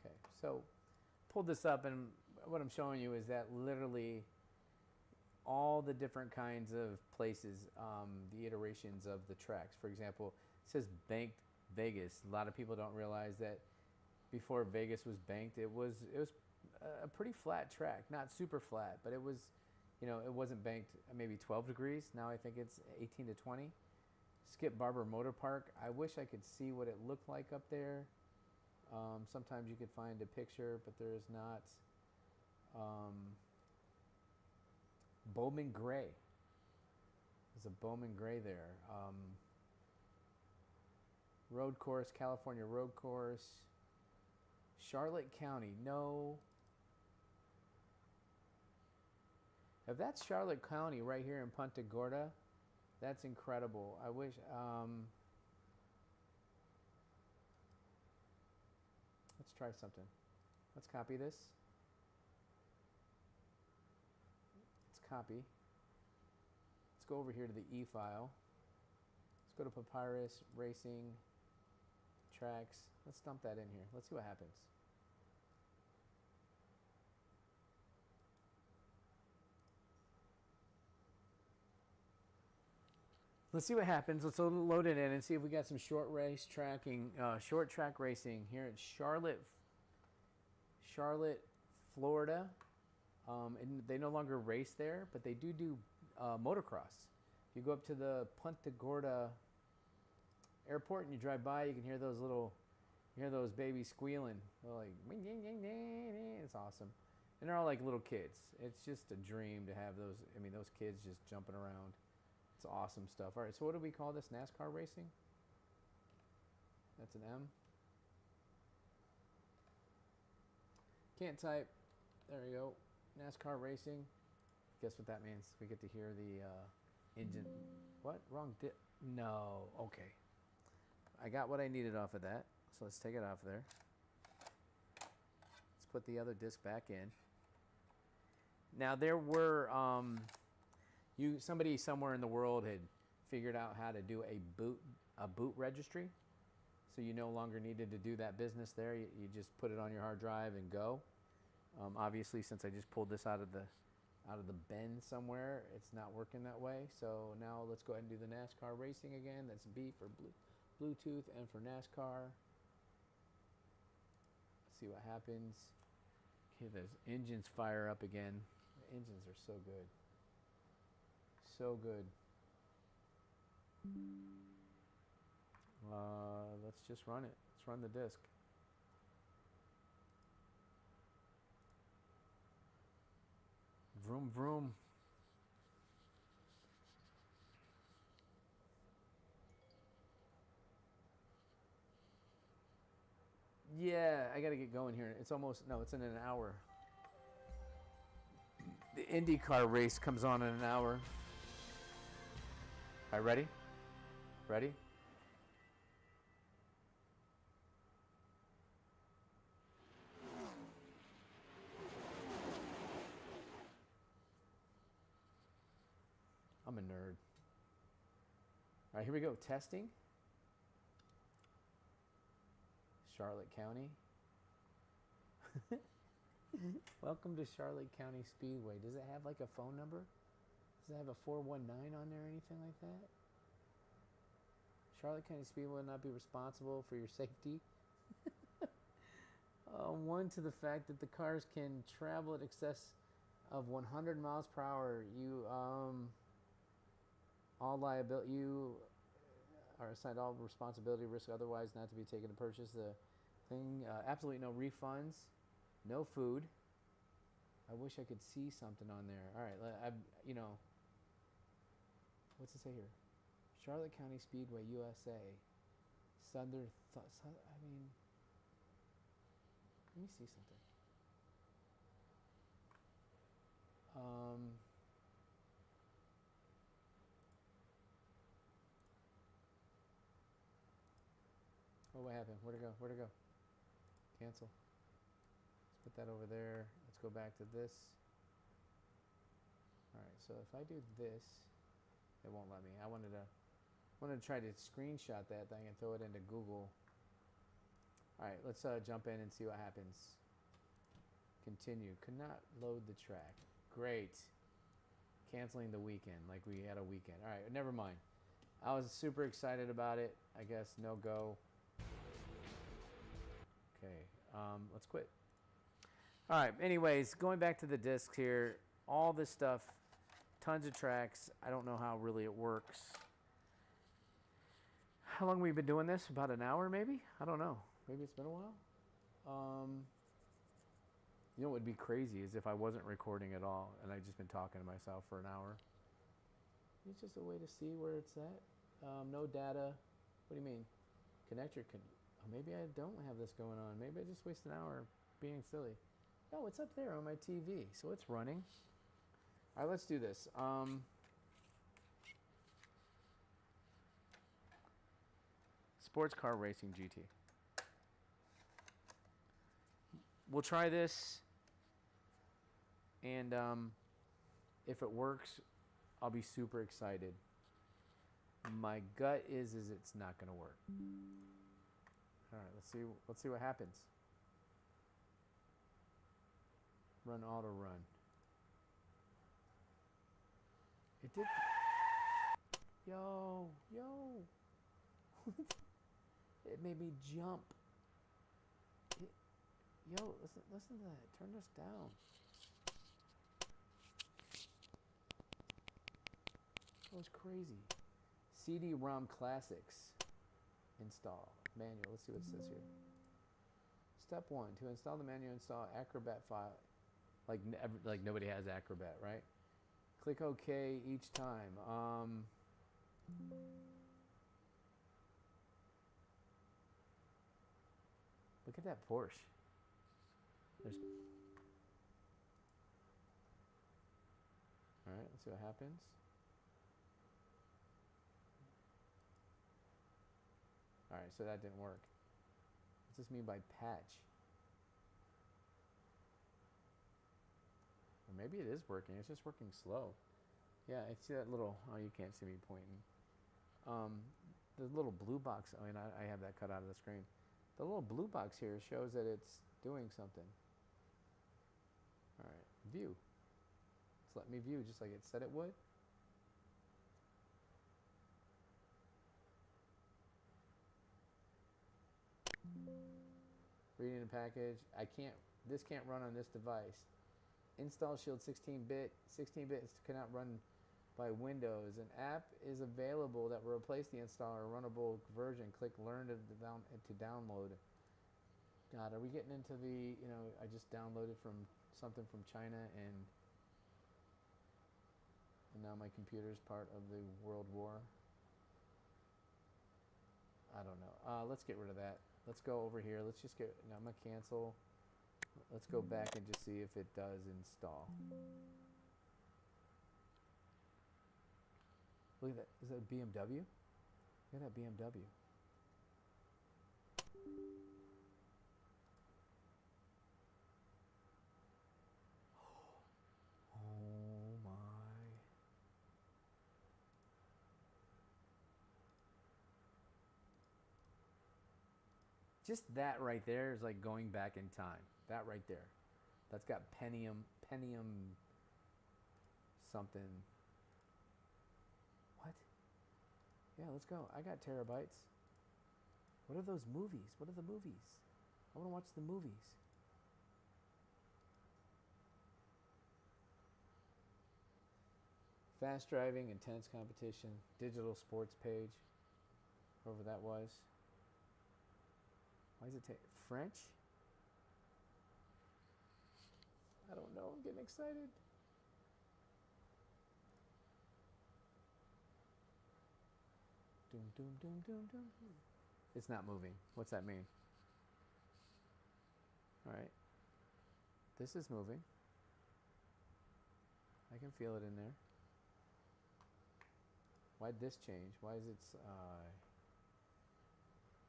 Okay, so pulled this up, and what I'm showing you is that literally all the different kinds of places, the iterations of the tracks. For example, it says banked Vegas. A lot of people don't realize that before Vegas was banked, it was a pretty flat track, not super flat, but it was, you know, it wasn't banked maybe 12 degrees. Now I think it's 18 to 20. Skip Barber Motor Park. I wish I could see what it looked like up there. Sometimes you could find a picture, but there is not. Bowman Gray. There's a Bowman Gray there. Road course, California road course. Charlotte County, no. If that's Charlotte County right here in Punta Gorda, that's incredible. I wish, let's try something. Let's copy this. Let's copy. Let's go over here to the E file. Let's go to Papyrus, Racing, Tracks. Let's dump that in here. Let's see what happens. Let's see what happens. Let's load it in and see if we got some short track racing here at Charlotte, Florida. And they no longer race there, but they do motocross. If you go up to the Punta Gorda airport and you drive by, you can hear those babies squealing. They're like, it's awesome. And they're all like little kids. It's just a dream to have those. I mean, those kids just jumping around. It's awesome stuff. All right, so what do we call this? NASCAR racing? That's an M. Can't type. There we go. NASCAR racing. Guess what that means? We get to hear the engine. What? Wrong no. Okay. I got what I needed off of that. So let's take it off there. Let's put the other disc back in. Now there were somebody somewhere in the world had figured out how to do a boot registry. So you no longer needed to do that business there. You just put it on your hard drive and go. Obviously, since I just pulled this out of the bin somewhere, it's not working that way. So now let's go ahead and do the NASCAR racing again. That's B for Bluetooth and for NASCAR. Let's see what happens. Okay, those engines fire up again. The engines are so good. So good. Let's just run it. Let's run the disc. Vroom, vroom. Yeah, I gotta get going here. It's in an hour. The IndyCar race comes on in an hour. All right, ready? Ready? I'm a nerd. All right, here we go. Testing. Charlotte County. Welcome to Charlotte County Speedway. Does it have like a phone number? Does it have a 419 on there or anything like that? Charlotte County Speedway will not be responsible for your safety. One, to the fact that the cars can travel at excess of 100 miles per hour. You are assigned all responsibility, risk otherwise not to be taken to purchase the thing. Absolutely no refunds, no food. I wish I could see something on there. All right, what's it say here? Charlotte County Speedway, USA. Let me see something. Oh, what happened? Where'd it go? Where'd it go? Cancel. Let's put that over there. Let's go back to this. All right, so if I do this, it won't let me. I wanted to try to screenshot that thing and throw it into Google. All right, let's jump in and see what happens. Continue. Could not load the track. Great. Canceling the weekend, like we had a weekend. All right, never mind. I was super excited about it. I guess no go. Okay, let's quit. All right, anyways, going back to the discs here, all this stuff, tons of tracks. I don't know how really it works. How long have we been doing this? About an hour, maybe? I don't know. Maybe it's been a while. You know what would be crazy is if I wasn't recording at all and I'd just been talking to myself for an hour. It's just a way to see where it's at. No data. What do you mean? Connect your... maybe I don't have this going on. Maybe I just waste an hour being silly. No, it's up there on my TV, so it's running. All right, let's do this. Sports car racing GT. We'll try this, and if it works, I'll be super excited. My gut is it's not going to work. All right, let's see what happens. Run auto run. It did. Yo, yo. It made me jump. Yo, listen to that. Turn this down. That was crazy. CD-ROM Classics. Install. Manual. Let's see what it says here. Step 1. To install the manual, install Acrobat file. Like nobody has Acrobat, right? Click OK each time. Look at that Porsche. There's. All right, let's see what happens. All right, so that didn't work. What's this mean by patch? Or maybe it is working. It's just working slow. Yeah, I see that little. Oh, you can't see me pointing. The little blue box. I mean, I have that cut out of the screen. The little blue box here shows that it's doing something. All right, view. It's let me view just like it said it would. Reading the package. This can't run on this device. Install Shield 16-bit. 16-bit cannot run by Windows. An app is available that will replace the installer runnable version. Click Learn to download. God, are we getting into the, I just downloaded from something from China and now my computer is part of the World War? I don't know. Let's get rid of that. Let's go over here. Let's just get, I'm going to cancel. Let's go back and just see if it does install. Look at that. Is that a BMW? Look at that BMW. Oh my. Just that right there is like going back in time. That right there. That's got Pentium something. What? Yeah, let's go. I got terabytes. What are those movies? What are the movies? I want to watch the movies. Fast driving, intense competition, digital sports page. Whoever that was. Why does it take French? I don't know. I'm getting excited. Doom, doom, doom, doom, doom. It's not moving. What's that mean? All right. This is moving. I can feel it in there. Why'd this change? Why is it...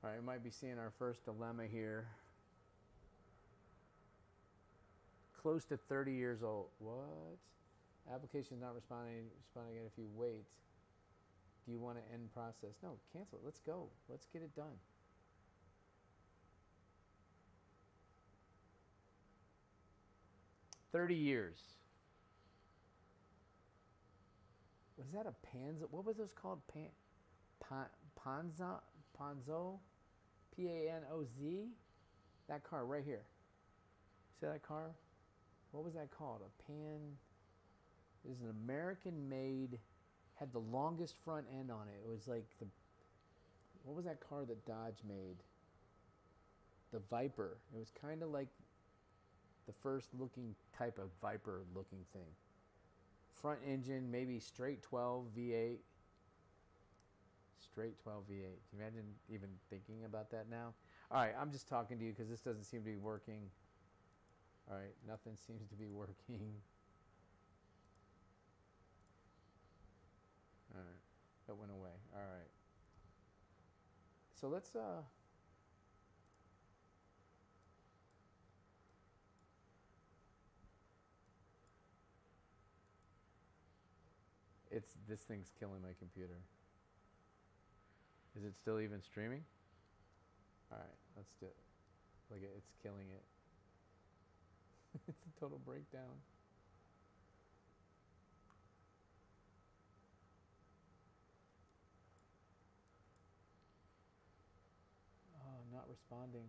All right, we might be seeing our first dilemma here. Close to 30 years old. What? Application is not responding again if you wait. Do you want to end process? No, cancel it. Let's go. Let's get it done. $30 years. Was that a Panzo? What was those called? Panzo? P-A-N-O-Z? That car right here. See that car? What was that called? A Pan... It was an American-made... Had the longest front end on it. It was like the... What was that car that Dodge made? The Viper. It was kind of like the first looking type of Viper looking thing. Front engine, maybe straight 12 V8. Straight 12 V8. Can you imagine even thinking about that now? All right, I'm just talking to you because this doesn't seem to be working. All right, nothing seems to be working. All right, that went away. All right. So let's this thing's killing my computer. Is it still even streaming? All right, let's do it. Look at it's killing it. It's a total breakdown. responding.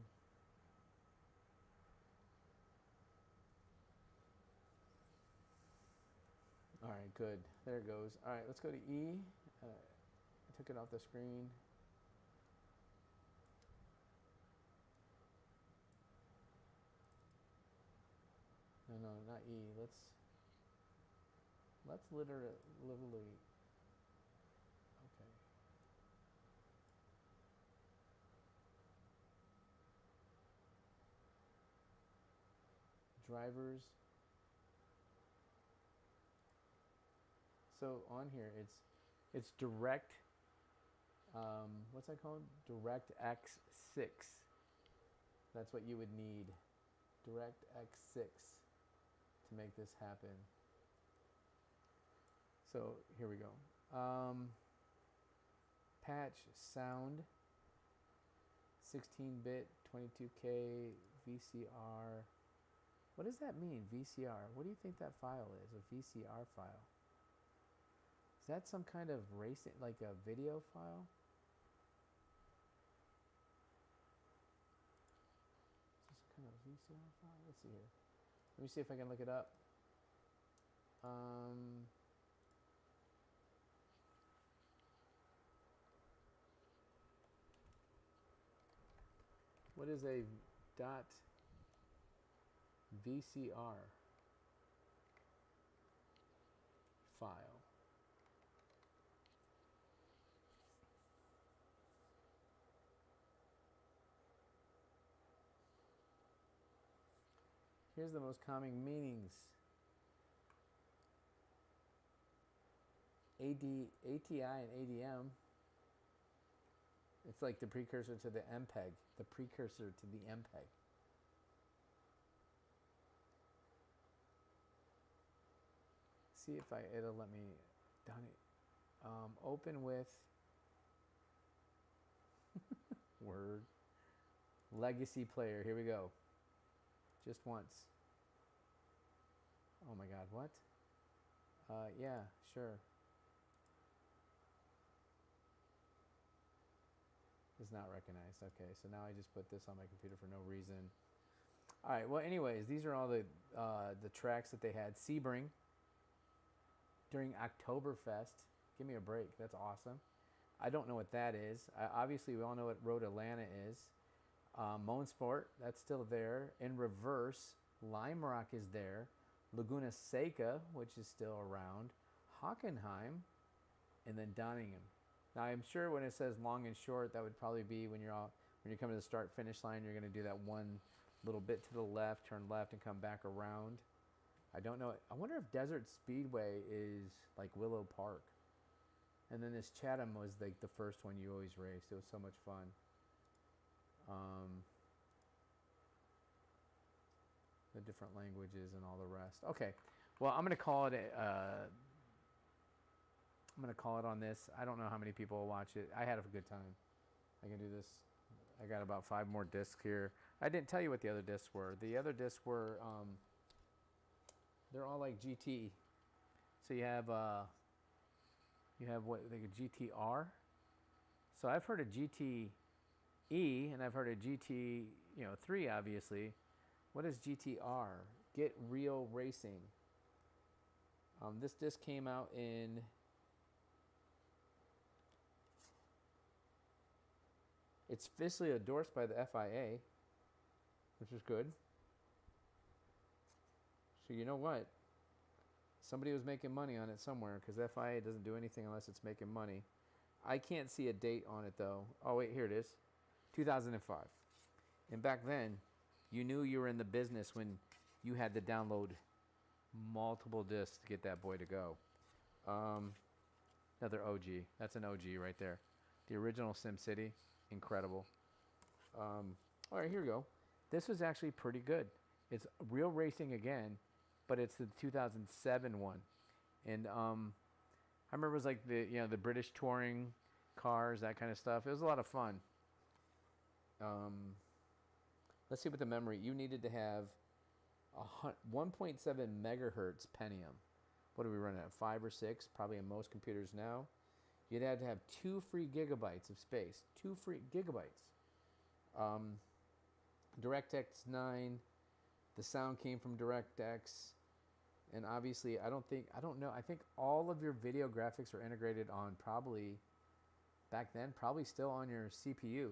All right, good. There it goes. All right, let's go to E. I took it off the screen. No, not E. Let's literally. Okay. Drivers. So on here, it's direct. What's that called? DirectX 6. That's what you would need. DirectX 6 to make this happen. So here we go. Patch sound. 16-bit, 22K, VCR. What does that mean, VCR? What do you think that file is, a VCR file? Is that some kind of racing, like a video file? Is this kind of VCR file? Let's see here. Let me see if I can look it up. What is a dot VCR file? Here's the most common meanings. ATI and ADM. It's like the precursor to the MPEG. The precursor to the MPEG. See if it'll let me done it. Open with Word. Legacy player. Here we go. Just once. Oh my God, what? Yeah, sure. It's not recognized. Okay, so now I just put this on my computer for no reason. All right, well, anyways, these are all the tracks that they had. Sebring during Oktoberfest. Give me a break. That's awesome. I don't know what that is. Obviously, we all know what Road Atlanta is. Moan Sport, that's still there. In Reverse, Lime Rock is there. Laguna Seca, which is still around. Hockenheim, and then Donningham. Now, I'm sure when it says long and short, that would probably be when you're coming to the start-finish line, you're going to do that one little bit to the left, turn left, and come back around. I don't know. I wonder if Desert Speedway is like Willow Park. And then this Chatham was like the first one you always raced. It was so much fun. The different languages and all the rest. Okay, well, I'm gonna call it. I'm gonna call it on this. I don't know how many people will watch it. I had a good time. I can do this. I got about 5 more discs here. I didn't tell you what the other discs were. The other discs were. They're all like GT. So you have what like a GTR. So I've heard of GT E, and I've heard of GT, 3 obviously. What is GTR? Get Real Racing. This disc came out in it's officially endorsed by the FIA, which is good. So you know what? Somebody was making money on it somewhere because FIA doesn't do anything unless it's making money. I can't see a date on it though. Oh wait, here it is. 2005. And back then, you knew you were in the business when you had to download multiple discs to get that boy to go. Another OG. That's an OG right there. The original SimCity. Incredible. All right, here we go. This was actually pretty good. It's Real Racing again, but it's the 2007 one. And I remember it was like the British touring cars, that kind of stuff. It was a lot of fun. Let's see what the memory. You needed to have 1.7 megahertz Pentium. What do we run at? 5 or 6, probably in most computers now. You'd have to have 2 free gigabytes of space. 2 free gigabytes. DirectX 9. The sound came from DirectX. And obviously, I don't know. I think all of your video graphics are integrated on probably, back then, probably still on your CPU.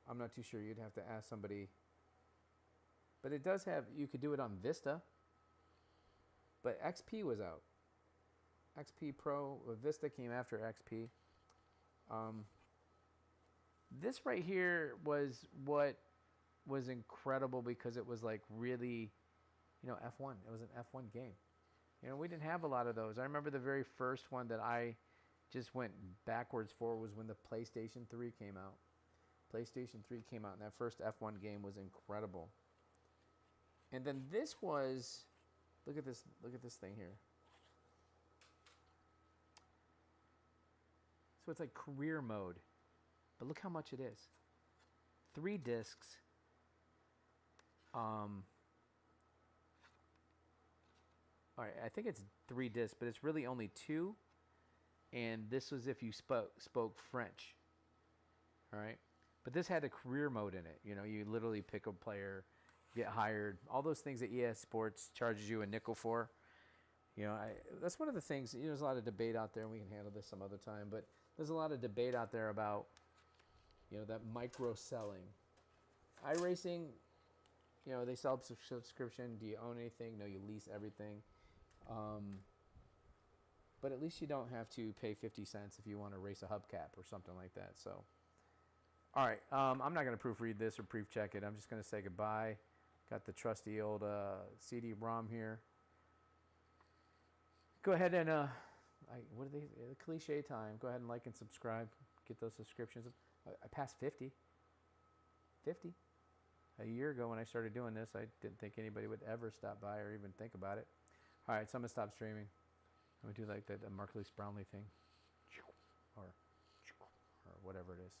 I'm not too sure. You'd have to ask somebody. But it does have, you could do it on Vista. But XP was out. XP Pro, Vista came after XP. This right here was what was incredible because it was like really, F1. It was an F1 game. We didn't have a lot of those. I remember the very first one that I just went backwards for was when the PlayStation 3 came out. PlayStation 3 came out, and that first F1 game was incredible. And then this was, look at this thing here. So it's like career mode. But look how much it is. 3 discs. All right, I think it's 3 discs, but it's really only 2. And this was if you spoke French. All right. But this had a career mode in it. You literally pick a player, get hired, all those things that EA Sports charges you a nickel for. That's one of the things. There's a lot of debate out there, and we can handle this some other time. But there's a lot of debate out there about, that micro selling. iRacing, they sell subscription. Do you own anything? No, you lease everything. But at least you don't have to pay 50 cents if you want to race a hubcap or something like that. So, all right, I'm not going to proofread this or pre-check it. I'm just going to say goodbye. Got the trusty old CD-ROM here. Go ahead and cliche time. Go ahead and like and subscribe. Get those subscriptions. I passed 50. 50. A year ago when I started doing this, I didn't think anybody would ever stop by or even think about it. All right, so I'm going to stop streaming. I'm going to do like that Marcellus Brownlee thing. Or whatever it is.